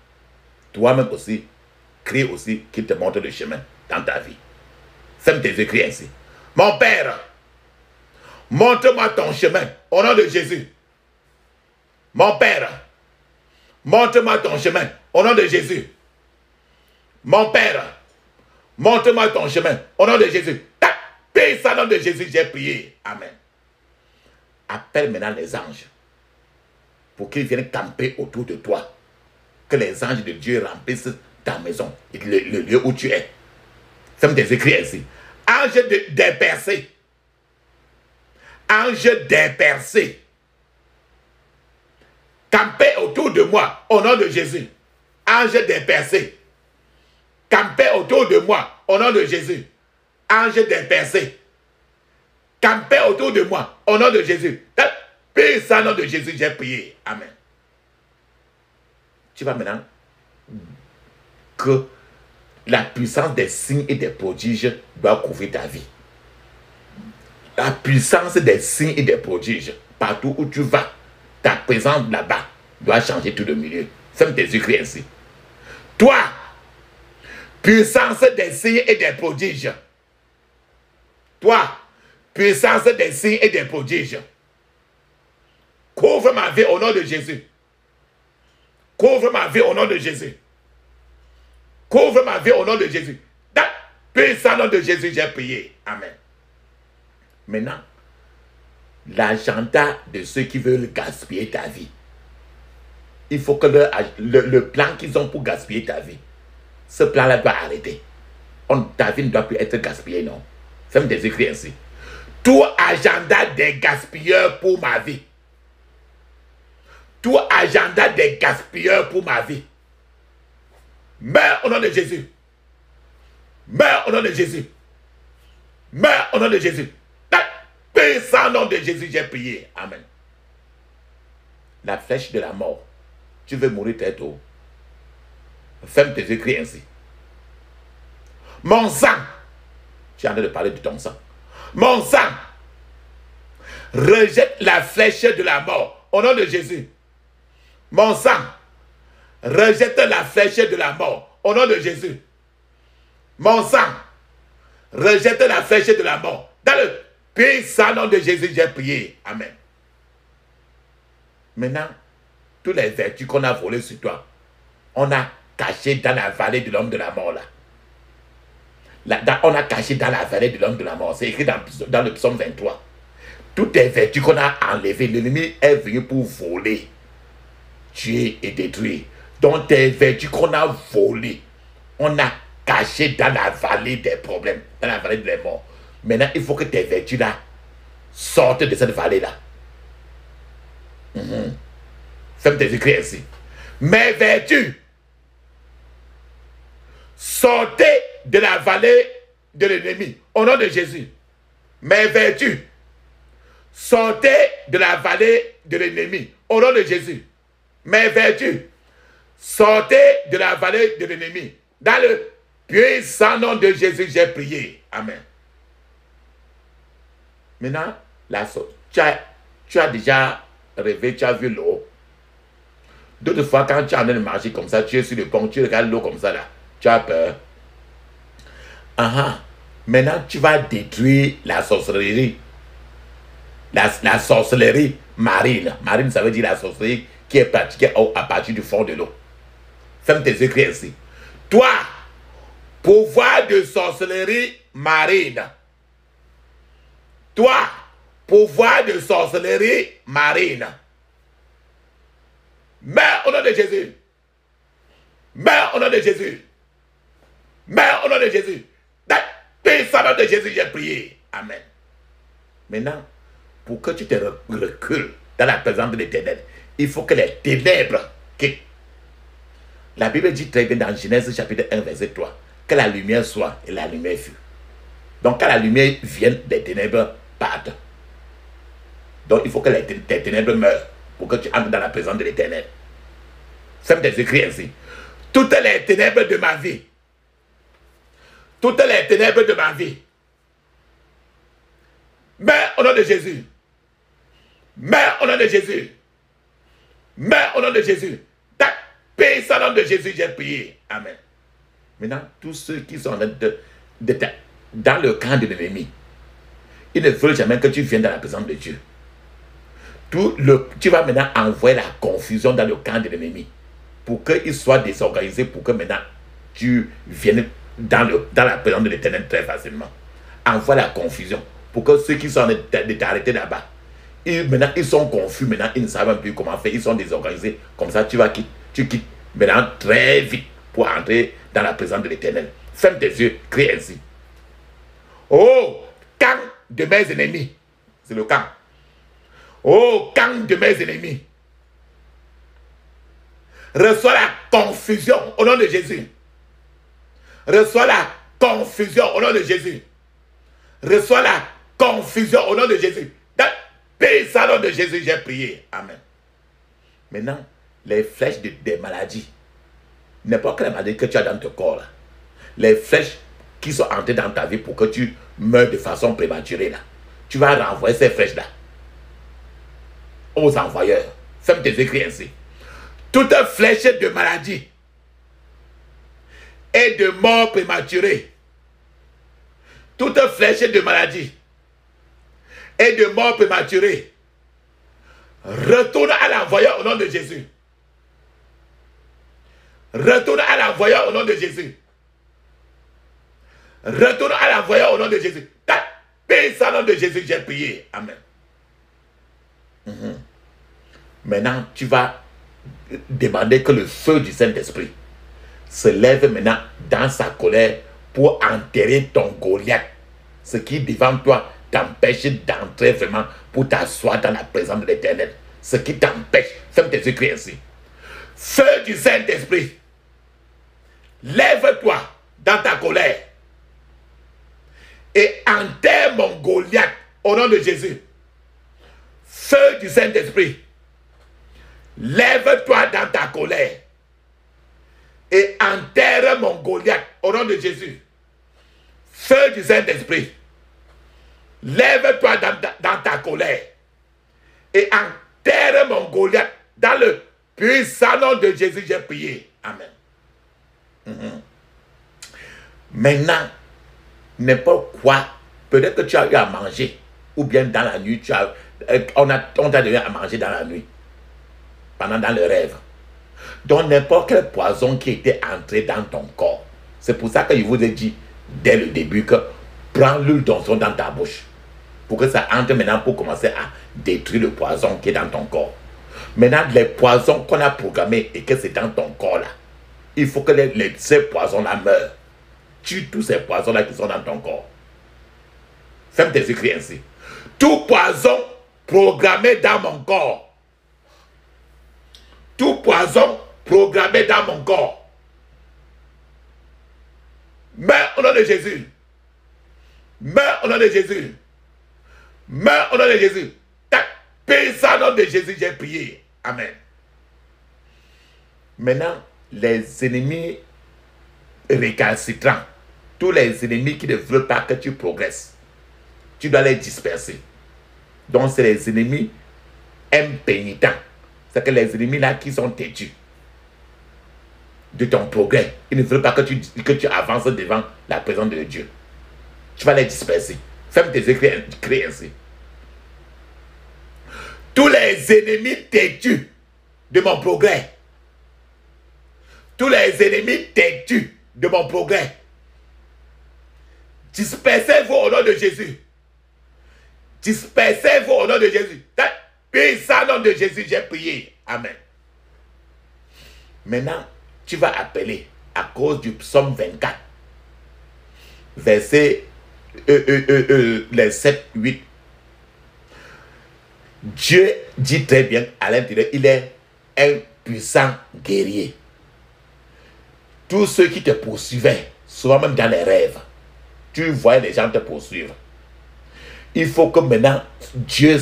A: Toi-même aussi, crie aussi qu'il te montre le chemin dans ta vie. Ferme tes yeux, crie ainsi. Mon Père, montre-moi ton chemin au nom de Jésus. Mon Père, montre-moi ton chemin au nom de Jésus. Mon Père, montre-moi ton chemin au nom de Jésus. Puissant nom de Jésus, j'ai prié. Amen. Appelle maintenant les anges pour qu'ils viennent camper autour de toi. Que les anges de Dieu remplissent ta maison et le lieu où tu es. Ferme tes écrits ainsi. Ange dispersé. Ange dispersé. Campez autour de moi au nom de Jésus. Ange dispersé. Campez autour de moi au nom de Jésus. Ange dispersé. Campez autour de moi au nom de Jésus. Puissant nom de Jésus, j'ai prié. Amen. Tu vas maintenant que la puissance des signes et des prodiges doit couvrir ta vie. La puissance des signes et des prodiges, partout où tu vas, ta présence là-bas doit changer tout le milieu. Ferme tes yeux, crie ainsi. Toi, puissance des signes et des prodiges. Toi, puissance des signes et des prodiges. Couvre ma vie au nom de Jésus. Couvre ma vie au nom de Jésus. Couvre ma vie au nom de Jésus. Dans le puissant nom de Jésus, j'ai prié. Amen. Maintenant, l'agenda de ceux qui veulent gaspiller ta vie. Il faut que le plan qu'ils ont pour gaspiller ta vie, ce plan-là doit arrêter. Ta vie ne doit plus être gaspillée, non. Ferme tes écrits ainsi. Tout agenda des gaspilleurs pour ma vie. Tout agenda des gaspilleurs pour ma vie. Meurs au nom de Jésus. Meurs au nom de Jésus. Meurs au nom de Jésus. Puissant nom de Jésus, j'ai prié. Amen. La flèche de la mort. Tu veux mourir très tôt. Ferme tes écrits ainsi. Mon sang. Tu es en train de parler de ton sang. Mon sang. Rejette la flèche de la mort. Au nom de Jésus. Mon sang. Rejette la flèche de la mort. Au nom de Jésus. Mon sang. Rejette la flèche de la mort. Dans le puissant nom de Jésus, j'ai prié. Amen. Maintenant, tous les vertus qu'on a volées sur toi, on a caché dans la vallée de l'homme de la mort là. On a caché dans la vallée de l'homme de la mort. C'est écrit dans le psaume 23. Toutes les vertus qu'on a enlevées, l'ennemi est venu pour voler, tuer et détruire. Donc tes vertus qu'on a volées, on a caché dans la vallée des problèmes, dans la vallée des morts. Maintenant, il faut que tes vertus-là sortent de cette vallée-là. Fais tes écrits ainsi. Mes vertus, sortez de la vallée de l'ennemi. Au nom de Jésus. Mes vertus, sortez de la vallée de l'ennemi. Au nom de Jésus. Mes vertus, sortez de la vallée de l'ennemi. Dans le puissant nom de Jésus, j'ai prié. Amen. Maintenant, tu as déjà rêvé, tu as vu l'eau. D'autres fois, quand tu es en train de marcher comme ça, tu es sur le pont, tu regardes l'eau comme ça là, tu as peur. Maintenant, tu vas détruire la sorcellerie. La sorcellerie marine. Marine, ça veut dire la sorcellerie qui est pratiquée à partir du fond de l'eau. Ferme tes écrits ainsi. Toi, pouvoir de sorcellerie marine. Toi, pouvoir de sorcellerie marine. Meurs au nom de Jésus. Meurs au nom de Jésus. Meurs au nom de Jésus. Dans le puissant nom de Jésus, j'ai prié. Amen. Maintenant, pour que tu te recules dans la présence de l'Éternel, il faut que les ténèbres quittent. La Bible dit très bien dans Genèse chapitre 1, verset 3, que la lumière soit et la lumière fut. Donc, quand la lumière vient, les ténèbres partent. Donc, il faut que les ténèbres meurent pour que tu entres dans la présence de l'Éternel. Fais des écrits ainsi. Toutes les ténèbres de ma vie, toutes les ténèbres de ma vie, meurs au nom de Jésus. Meurs au nom de Jésus. Meurs au nom de Jésus. Dans le puissant nom de Jésus, j'ai prié. Amen. Maintenant, tous ceux qui sont dans le camp de l'ennemi, ils ne veulent jamais que tu viennes dans la présence de Dieu. Tu vas maintenant envoyer la confusion dans le camp de l'ennemi pour qu'il soit désorganisé, pour que maintenant tu viennes dans la présence de l'Éternel très facilement. Envoie la confusion pour que ceux qui sont de t'arrêter là-bas, maintenant ils sont confus, maintenant ils ne savent même plus comment faire, ils sont désorganisés. Comme ça, tu quittes maintenant très vite pour entrer dans la présence de l'Éternel. Ferme tes yeux, crie ainsi. Oh, camp de mes ennemis. C'est le camp. Oh, camp de mes ennemis. Reçois la confusion au nom de Jésus. Reçois la confusion au nom de Jésus. Reçois la confusion au nom de Jésus. Dans le puissant nom de Jésus, j'ai prié. Amen. Maintenant, les flèches des maladies, n'importe quelle maladie que tu as dans ton corps, là, les flèches qui sont entrées dans ta vie pour que tu meurs de façon prématurée, là, tu vas renvoyer ces flèches-là aux envoyeurs. Ferme tes écrits ainsi. Toute flèche de maladie et de mort prématurée, toute flèche de maladie et de mort prématurée, retourne à l'envoyeur au nom de Jésus. Retourne à l'envoyeur au nom de Jésus. Retourne à l'envoyeur au nom de Jésus. Dans le puissant nom de Jésus, j'ai prié. Amen. Maintenant, tu vas demander que le feu du Saint-Esprit se lève maintenant dans sa colère pour enterrer ton Goliath. Ce qui devant toi t'empêche d'entrer vraiment pour t'asseoir dans la présence de l'Éternel. Ce qui t'empêche, ferme tes écrits ainsi. Feu du Saint-Esprit, lève-toi dans ta colère et enterre mon Goliath au nom de Jésus. Feu du Saint-Esprit, lève-toi dans ta colère et enterre mon Goliath au nom de Jésus. Feu du Saint-Esprit, lève-toi dans ta colère et enterre mon Goliath dans le puissant nom de Jésus. J'ai prié. Amen. Maintenant, n'importe quoi, peut-être que tu as eu à manger, ou bien dans la nuit, on t'a donné à manger dans la nuit, dans le rêve. Donc n'importe quel poison qui était entré dans ton corps. C'est pour ça que je vous ai dit, dès le début que prends l'huile d'onction dans ta bouche. Pour que ça entre maintenant pour commencer à détruire le poison qui est dans ton corps. Maintenant, les poisons qu'on a programmés et que c'est dans ton corps là, il faut que ces poisons-là meurent. Tue tous ces poisons-là qui sont dans ton corps. Ferme tes écrits ainsi. Tout poison programmé dans mon corps. Tout poison programmé dans mon corps. Meurs au nom de Jésus. Meurs au nom de Jésus. Meurs au nom de Jésus. Paix ça au nom de Jésus, j'ai prié. Amen. Maintenant, les ennemis récalcitrants, tous les ennemis qui ne veulent pas que tu progresses, tu dois les disperser. Donc, c'est les ennemis impénitents. C'est que les ennemis là qui sont têtus de ton progrès, ils ne veulent pas que tu avances devant la présence de Dieu. Tu vas les disperser. Ferme tes écrits ainsi. Tous les ennemis têtus de mon progrès. Tous les ennemis têtus de mon progrès. Dispersez-vous au nom de Jésus. Dispersez-vous au nom de Jésus. Puissant nom de Jésus, j'ai prié. Amen. Maintenant, tu vas appeler à cause du psaume 24, verset les 7, 8. Dieu dit très bien à l'intérieur, il est un puissant guerrier. Tous ceux qui te poursuivaient, souvent même dans les rêves, tu voyais les gens te poursuivre. Il faut que maintenant, Dieu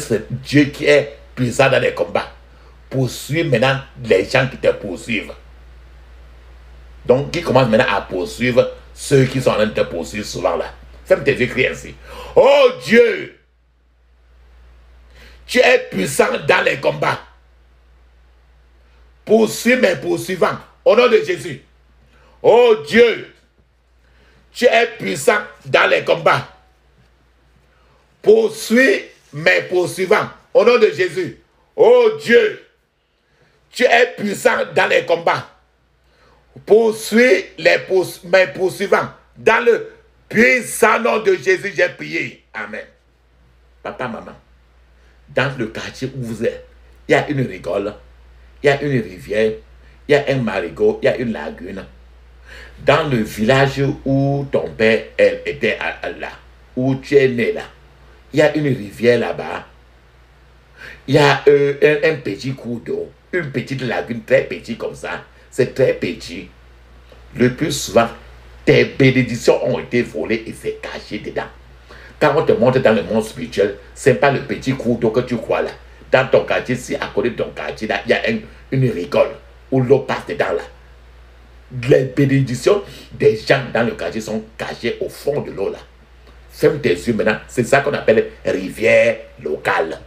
A: qui est puissant dans les combats, poursuive maintenant les gens qui te poursuivent. Donc, qui commence maintenant à poursuivre ceux qui sont en train de te poursuivre souvent là. Ferme tes écrits ainsi. Oh Dieu, tu es puissant dans les combats. Poursuis mes poursuivants. Au nom de Jésus. Oh Dieu, tu es puissant dans les combats. Poursuis mes poursuivants. Au nom de Jésus. Oh Dieu, tu es puissant dans les combats. Poursuis mes poursuivants. Dans le puissant nom de Jésus, j'ai prié. Amen. Papa, maman, dans le quartier où vous êtes, il y a une rigole, il y a une rivière, il y a un marigot, il y a une lagune. Dans le village où ton père était là, où tu es né là, il y a une rivière là-bas. Il y a un petit cours d'eau, une petite lagune très petite comme ça. C'est très petit. Le plus souvent, tes bénédictions ont été volées et c'est caché dedans. Quand on te montre dans le monde spirituel, ce n'est pas le petit cours d'eau que tu crois là. Dans ton quartier, si à côté de ton quartier, là, il y a une rigole où l'eau passe dedans là. Les bénédictions des gens dans le quartier sont cachées au fond de l'eau là. Ferme tes yeux maintenant. C'est ça qu'on appelle rivière locale.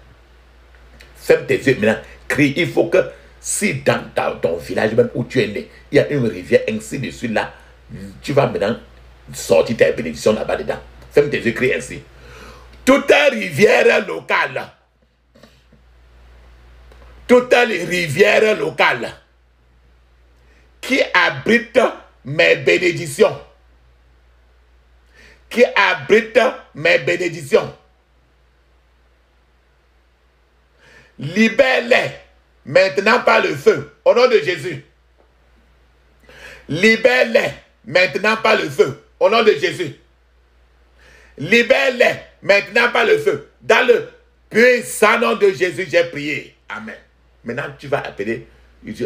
A: Ferme tes yeux maintenant. Crie. Il faut que si dans ton village même où tu es né, il y a une rivière ainsi de suite là, tu vas maintenant sortir tes bénédictions là-bas dedans. Ferme tes yeux, crie ainsi. Toute rivière locale. Toute rivière locale qui abrite mes bénédictions. Qui abrite mes bénédictions. Libère-les maintenant par le feu. Au nom de Jésus. Libère-les maintenant par le feu. Au nom de Jésus. Libère-les maintenant par le feu. Dans le puissant nom de Jésus, j'ai prié. Amen. Maintenant, tu vas appeler.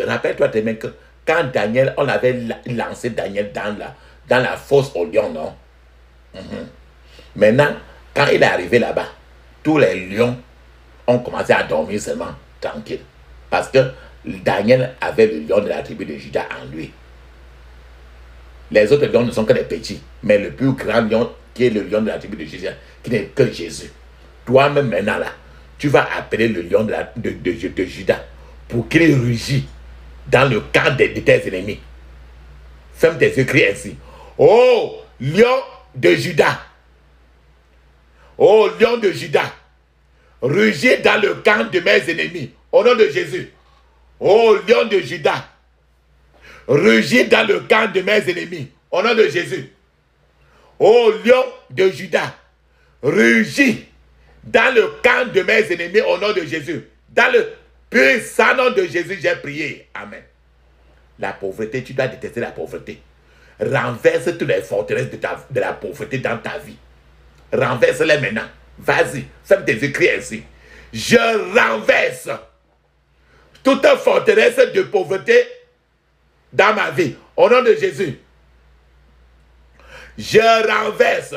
A: Rappelle-toi tes mains que quand Daniel, on avait lancé Daniel dans la fosse au lion, non? Maintenant, quand il est arrivé là-bas, tous les lions ont commencé à dormir seulement tranquille. Parce que Daniel avait le lion de la tribu de Juda en lui. Les autres lions ne sont que des petits. Mais le plus grand lion, qui est le lion de la tribu de Juda, qui n'est que Jésus. Toi-même maintenant là, tu vas appeler le lion de Juda pour qu'il rugit dans le camp de tes ennemis. Ferme tes yeux, crie ainsi. Oh, lion de Juda. Oh, lion de Juda. Rugis dans le camp de mes ennemis. Au nom de Jésus. Oh, lion de Juda. Rugis dans le camp de mes ennemis. Au nom de Jésus. Ô lion de Juda, rugis dans le camp de mes ennemis au nom de Jésus. Dans le puissant nom de Jésus, j'ai prié. Amen. La pauvreté, tu dois détester la pauvreté. Renverse toutes les forteresses de la pauvreté dans ta vie. Renverse-les maintenant. Vas-y, fais tes écrits ainsi. Je renverse toute forteresse de pauvreté dans ma vie. Au nom de Jésus. Je renverse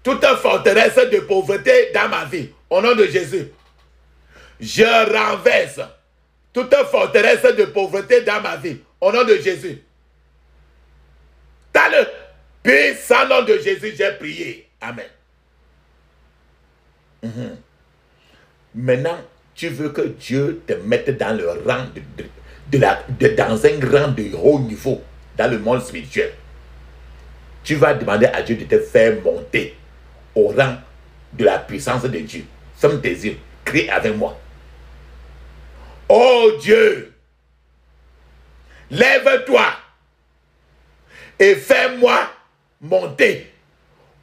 A: toute forteresse de pauvreté dans ma vie. Au nom de Jésus. Je renverse toute forteresse de pauvreté dans ma vie. Au nom de Jésus. Dans le puissant nom de Jésus, j'ai prié. Amen. Maintenant, tu veux que Dieu te mette dans le rang dans un rang de haut niveau dans le monde spirituel. Tu vas demander à Dieu de te faire monter au rang de la puissance de Dieu. Ferme tes yeux, crie avec moi. Oh Dieu, lève-toi et fais-moi monter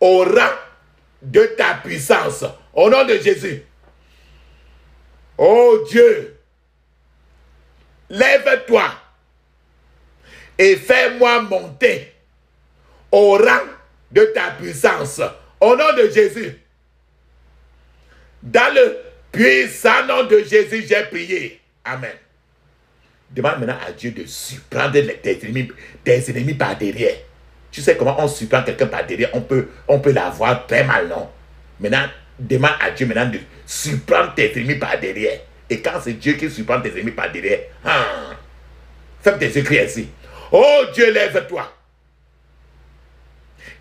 A: au rang de ta puissance. Au nom de Jésus. Oh Dieu, lève-toi et fais-moi monter au rang de ta puissance. Au nom de Jésus. Dans le puissant nom de Jésus, j'ai prié. Amen. Demande maintenant à Dieu de surprendre tes ennemis par derrière. Tu sais comment on surprend quelqu'un par derrière, on peut l'avoir très mal, non? Maintenant, demande à Dieu maintenant de surprendre tes ennemis par derrière. Et quand c'est Dieu qui surprend tes ennemis par derrière, fais tes écrits ainsi. Oh Dieu, lève-toi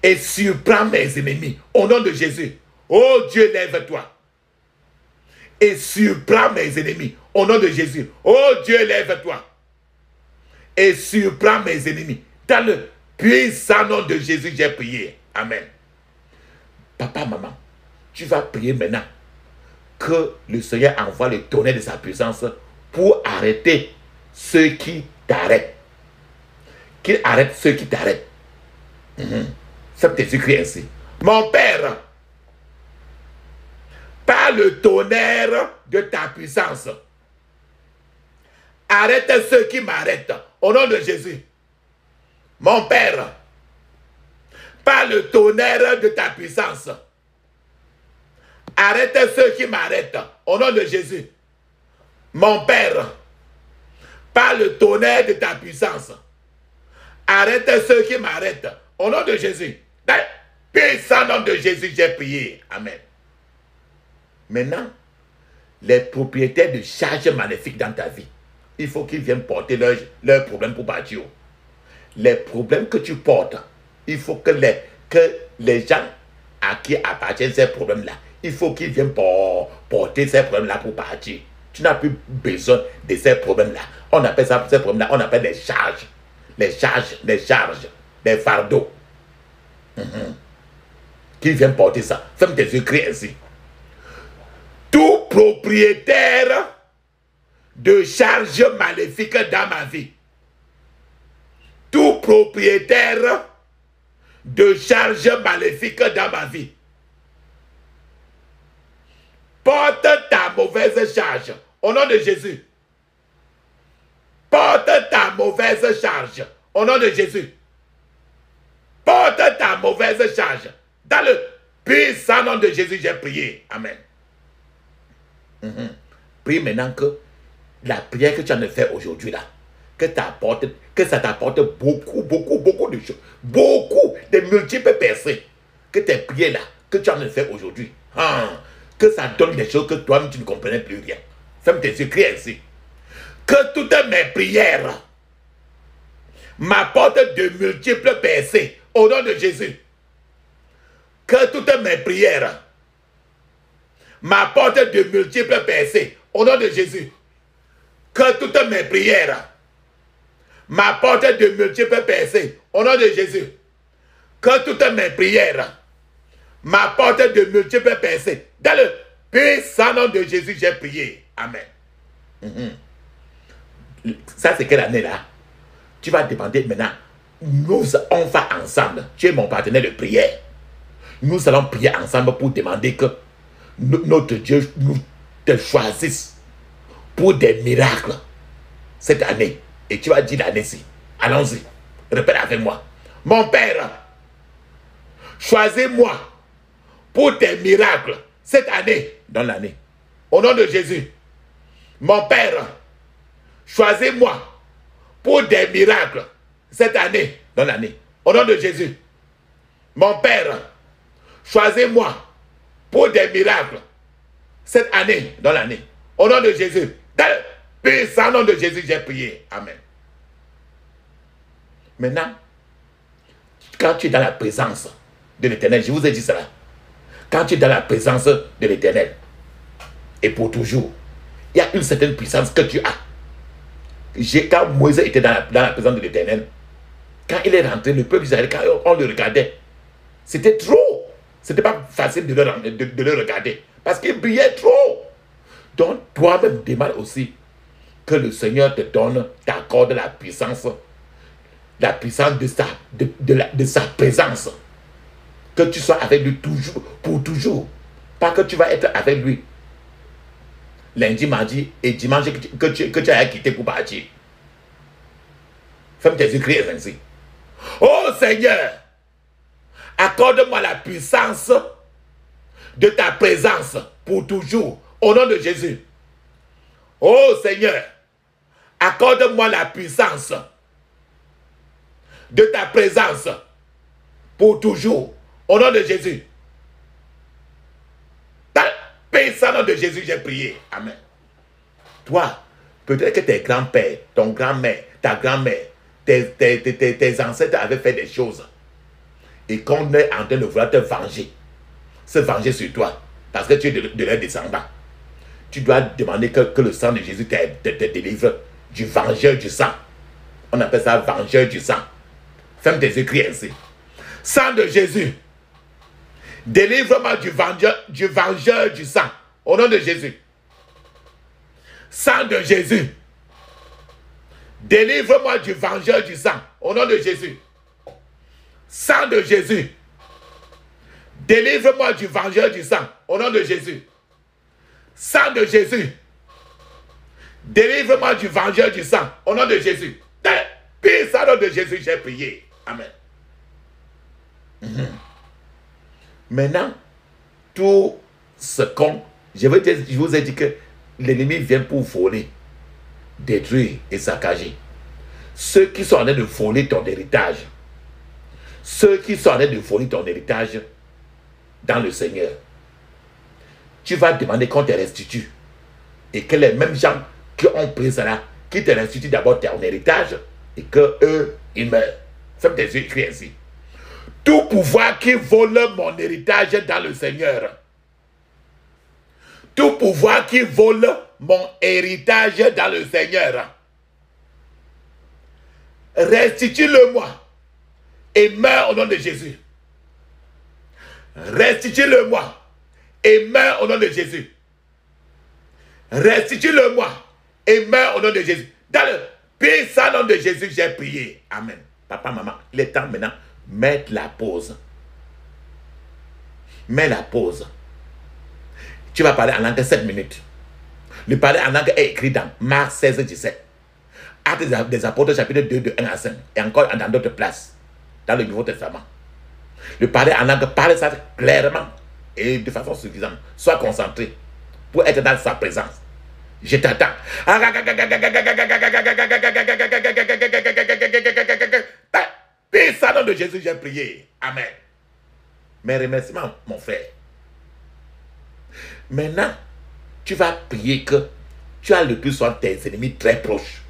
A: et surprends mes ennemis au nom de Jésus. Oh Dieu, lève-toi et surprends mes ennemis au nom de Jésus. Oh Dieu, lève-toi et surprends mes ennemis. Dans le puissant nom de Jésus, j'ai prié. Amen. Papa, maman, tu vas prier maintenant que le Seigneur envoie le tonnerre de sa puissance pour arrêter ceux qui t'arrêtent. Qu'il arrête ceux qui t'arrêtent. Ça peut t'écrire ainsi. Mon Père, par le tonnerre de ta puissance, arrête ceux qui m'arrêtent. Au nom de Jésus. Mon Père, par le tonnerre de ta puissance, arrête ceux qui m'arrêtent. Au nom de Jésus. Mon Père, par le tonnerre de ta puissance, arrête ceux qui m'arrêtent. Au nom de Jésus. Dans le puissant nom de Jésus, j'ai prié. Amen. Maintenant, les propriétaires de charges maléfiques dans ta vie, il faut qu'ils viennent porter leurs problèmes pour partir. Les problèmes que tu portes, il faut que les gens à qui appartiennent ces problèmes-là, il faut qu'ils viennent porter ces problèmes-là pour partir. Tu n'as plus besoin de ces problèmes-là. On appelle ça, ces problèmes-là, on appelle les charges. Les charges, les fardeaux. Qu'ils viennent porter ça. Ferme tes yeux, crie ainsi. Tout propriétaire de charges maléfiques dans ma vie. Tout propriétaire de charges maléfiques dans ma vie. Porte ta mauvaise charge. Au nom de Jésus. Porte ta mauvaise charge. Au nom de Jésus. Porte ta mauvaise charge. Dans le puissant nom de Jésus, j'ai prié. Amen. Prie maintenant que la prière que tu en as fait aujourd'hui là, que ça t'apporte beaucoup de choses. Beaucoup de multiples personnes. Que tes prières là, que tu en as fait aujourd'hui. Que ça donne des choses que toi-même tu ne comprenais plus rien. Ferme tes yeux, crie ainsi. Que toutes mes prières m'apportent de multiples percées au nom de Jésus. Que toutes mes prières m'apportent de multiples percées au nom de Jésus. Que toutes mes prières m'apportent de multiples percées au nom de Jésus. Que toutes mes prières m'apportent de multiples percées. Dans le puissant nom de Jésus, j'ai prié. Amen. Ça, c'est quelle année là? Tu vas demander maintenant on va ensemble. Tu es mon partenaire de prière. Nous allons prier ensemble pour demander que notre Dieu nous te choisisse pour des miracles cette année. Et tu vas dire l'année-ci. Allons-y. Répète avec moi. Mon Père, choisis-moi pour des miracles cette année, dans l'année. Au nom de Jésus. Mon Père, choisis-moi pour des miracles cette année, dans l'année. Au nom de Jésus. Mon Père, choisis-moi pour des miracles cette année, dans l'année. Au nom de Jésus. Dans le puissant nom de Jésus, j'ai prié. Amen. Maintenant, quand tu es dans la présence de l'Éternel, je vous ai dit cela. Quand tu es dans la présence de l'Éternel, et pour toujours, il y a une certaine puissance que tu as. Quand Moïse était dans la présence de l'Éternel, quand il est rentré, le peuple d'Israël, quand on le regardait, c'était trop. C'était pas facile de le regarder. Parce qu'il brillait trop. Donc, toi-même, demande aussi que le Seigneur te donne, t'accorde la puissance de sa présence. Que tu sois avec lui toujours, pour toujours. Pas que tu vas être avec lui lundi, mardi et dimanche que tu as quitté pour partir. Ferme tes yeux, crie ainsi. Oh Seigneur, accorde-moi la puissance de ta présence pour toujours. Au nom de Jésus. Oh Seigneur, accorde-moi la puissance de ta présence pour toujours. Au nom de Jésus. Dans le puissant nom de Jésus, j'ai prié. Amen. Toi, peut-être que tes grands-pères, ton grand-mère, ta grand-mère, tes ancêtres avaient fait des choses. Et qu'on est en train de vouloir te venger. Se venger sur toi. Parce que tu es de leurs descendants. Tu dois demander que le sang de Jésus te délivre du vengeur du sang. On appelle ça vengeur du sang. Ferme tes yeux, crie ainsi. Sang de Jésus, délivre-moi du vengeur du sang. Au nom de Jésus. Sang de Jésus, délivre-moi du vengeur du sang. Au nom de Jésus. Sang de Jésus, délivre-moi du vengeur du sang. Au nom de Jésus. Sang de Jésus, délivre-moi du vengeur du sang. Au nom de Jésus. Dans le puissant nom de Jésus, j'ai prié. Amen. Maintenant, tout ce qu'on... Je vous ai dit que l'ennemi vient pour voler, détruire et saccager. Ceux qui sont en train de voler ton héritage, ceux qui sont en train de voler ton héritage dans le Seigneur, tu vas demander qu'on te restitue. Et que les mêmes gens qui ont pris cela, qui te restituent d'abord ton héritage et que eux, ils meurent. Ferme tes yeux, écris ainsi. Tout pouvoir qui vole mon héritage dans le Seigneur. Tout pouvoir qui vole mon héritage dans le Seigneur. Restitue-le-moi et meurs au nom de Jésus. Restitue-le-moi et meurs au nom de Jésus. Restitue-le-moi et meurs au nom de Jésus. Dans le puissant nom de Jésus, j'ai prié. Amen. Papa, maman, il est temps maintenant. Mettre la pause. Mets la pause. Tu vas parler en langue 7 minutes. Le parler en langue est écrit dans Marc 16, 17. Actes des apôtres, chapitre 2, de 1 à 5. Et encore dans d'autres places. Dans le Nouveau Testament. Le parler en langue, parle ça clairement et de façon suffisante. Sois concentré pour être dans sa présence. Je t'attends. Puissant nom de Jésus, j'ai prié. Amen. Mes remerciements, mon frère. Maintenant, tu vas prier que tu as le plus souvent tes ennemis très proches.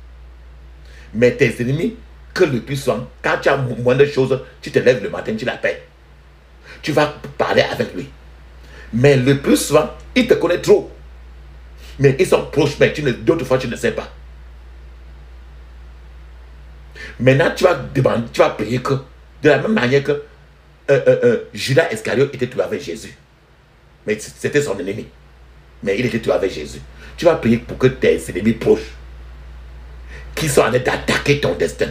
A: Mais tes ennemis, que le plus souvent, quand tu as moins de choses, tu te lèves le matin, tu l'appelles. Tu vas parler avec lui. Mais le plus souvent, il te connaît trop. Mais ils sont proches, mais d'autres fois, tu ne sais pas. Maintenant, tu vas demander, tu vas prier que, de la même manière que Judas Iscariote était trouvé avec Jésus. Mais c'était son ennemi. Mais il était trouvé avec Jésus. Tu vas prier pour que tes ennemis proches, qui sont en train d'attaquer ton destin,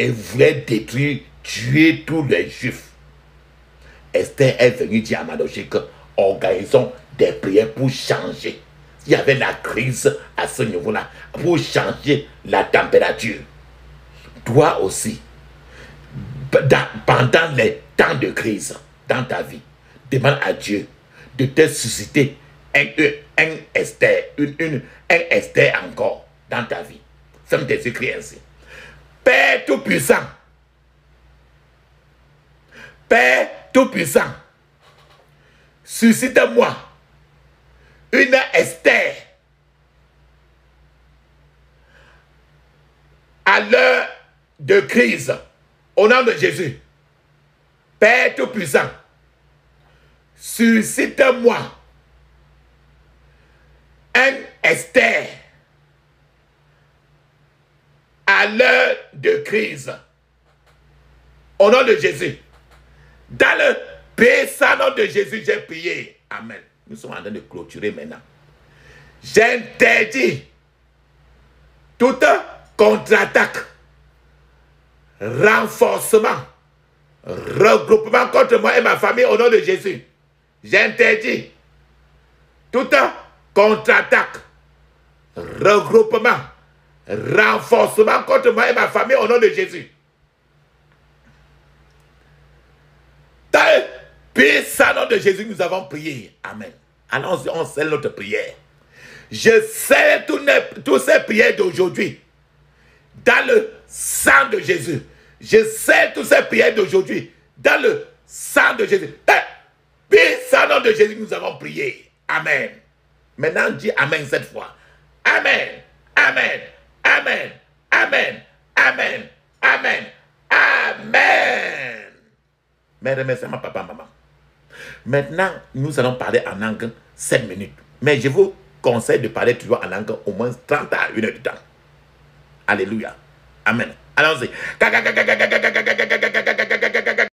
A: et voulait détruire, tuer tous les Juifs. Esther est venue dire à Mardochée, organisons des prières pour changer. Il y avait la crise à ce niveau-là, pour changer la température. Toi aussi, pendant les temps de crise dans ta vie, demande à Dieu de te susciter un Esther, un Esther encore dans ta vie. Ferme tes yeux, crie ainsi. Père Tout-Puissant, Père Tout-Puissant, suscite-moi une Esther à l'heure de crise, au nom de Jésus. Père Tout-Puissant, suscite-moi un Esther à l'heure de crise, au nom de Jésus. Dans le puissant nom de Jésus, j'ai prié. Amen. Nous sommes en train de clôturer maintenant. J'interdis toute contre-attaque, renforcement, regroupement contre moi et ma famille au nom de Jésus. J'interdis toute contre-attaque, regroupement, renforcement contre moi et ma famille au nom de Jésus. Dans le puissant nom de Jésus, nous avons prié. Amen. Allons-y, on scelle notre prière. Je scelle toutes ces prières d'aujourd'hui dans le sang de Jésus. Je scelle toutes ces prières d'aujourd'hui dans le sang de Jésus. Dans le puissant nom de Jésus, nous avons prié. Amen. Maintenant, dis Amen cette fois. Amen. Amen. Amen. Amen. Amen. Amen. Amen. Mais remercie ma papa, maman. Maintenant, nous allons parler en langue 7 minutes. Mais je vous conseille de parler toujours en langue au moins 30 à 1 heure de temps. Alléluia. Amen. Allons-y.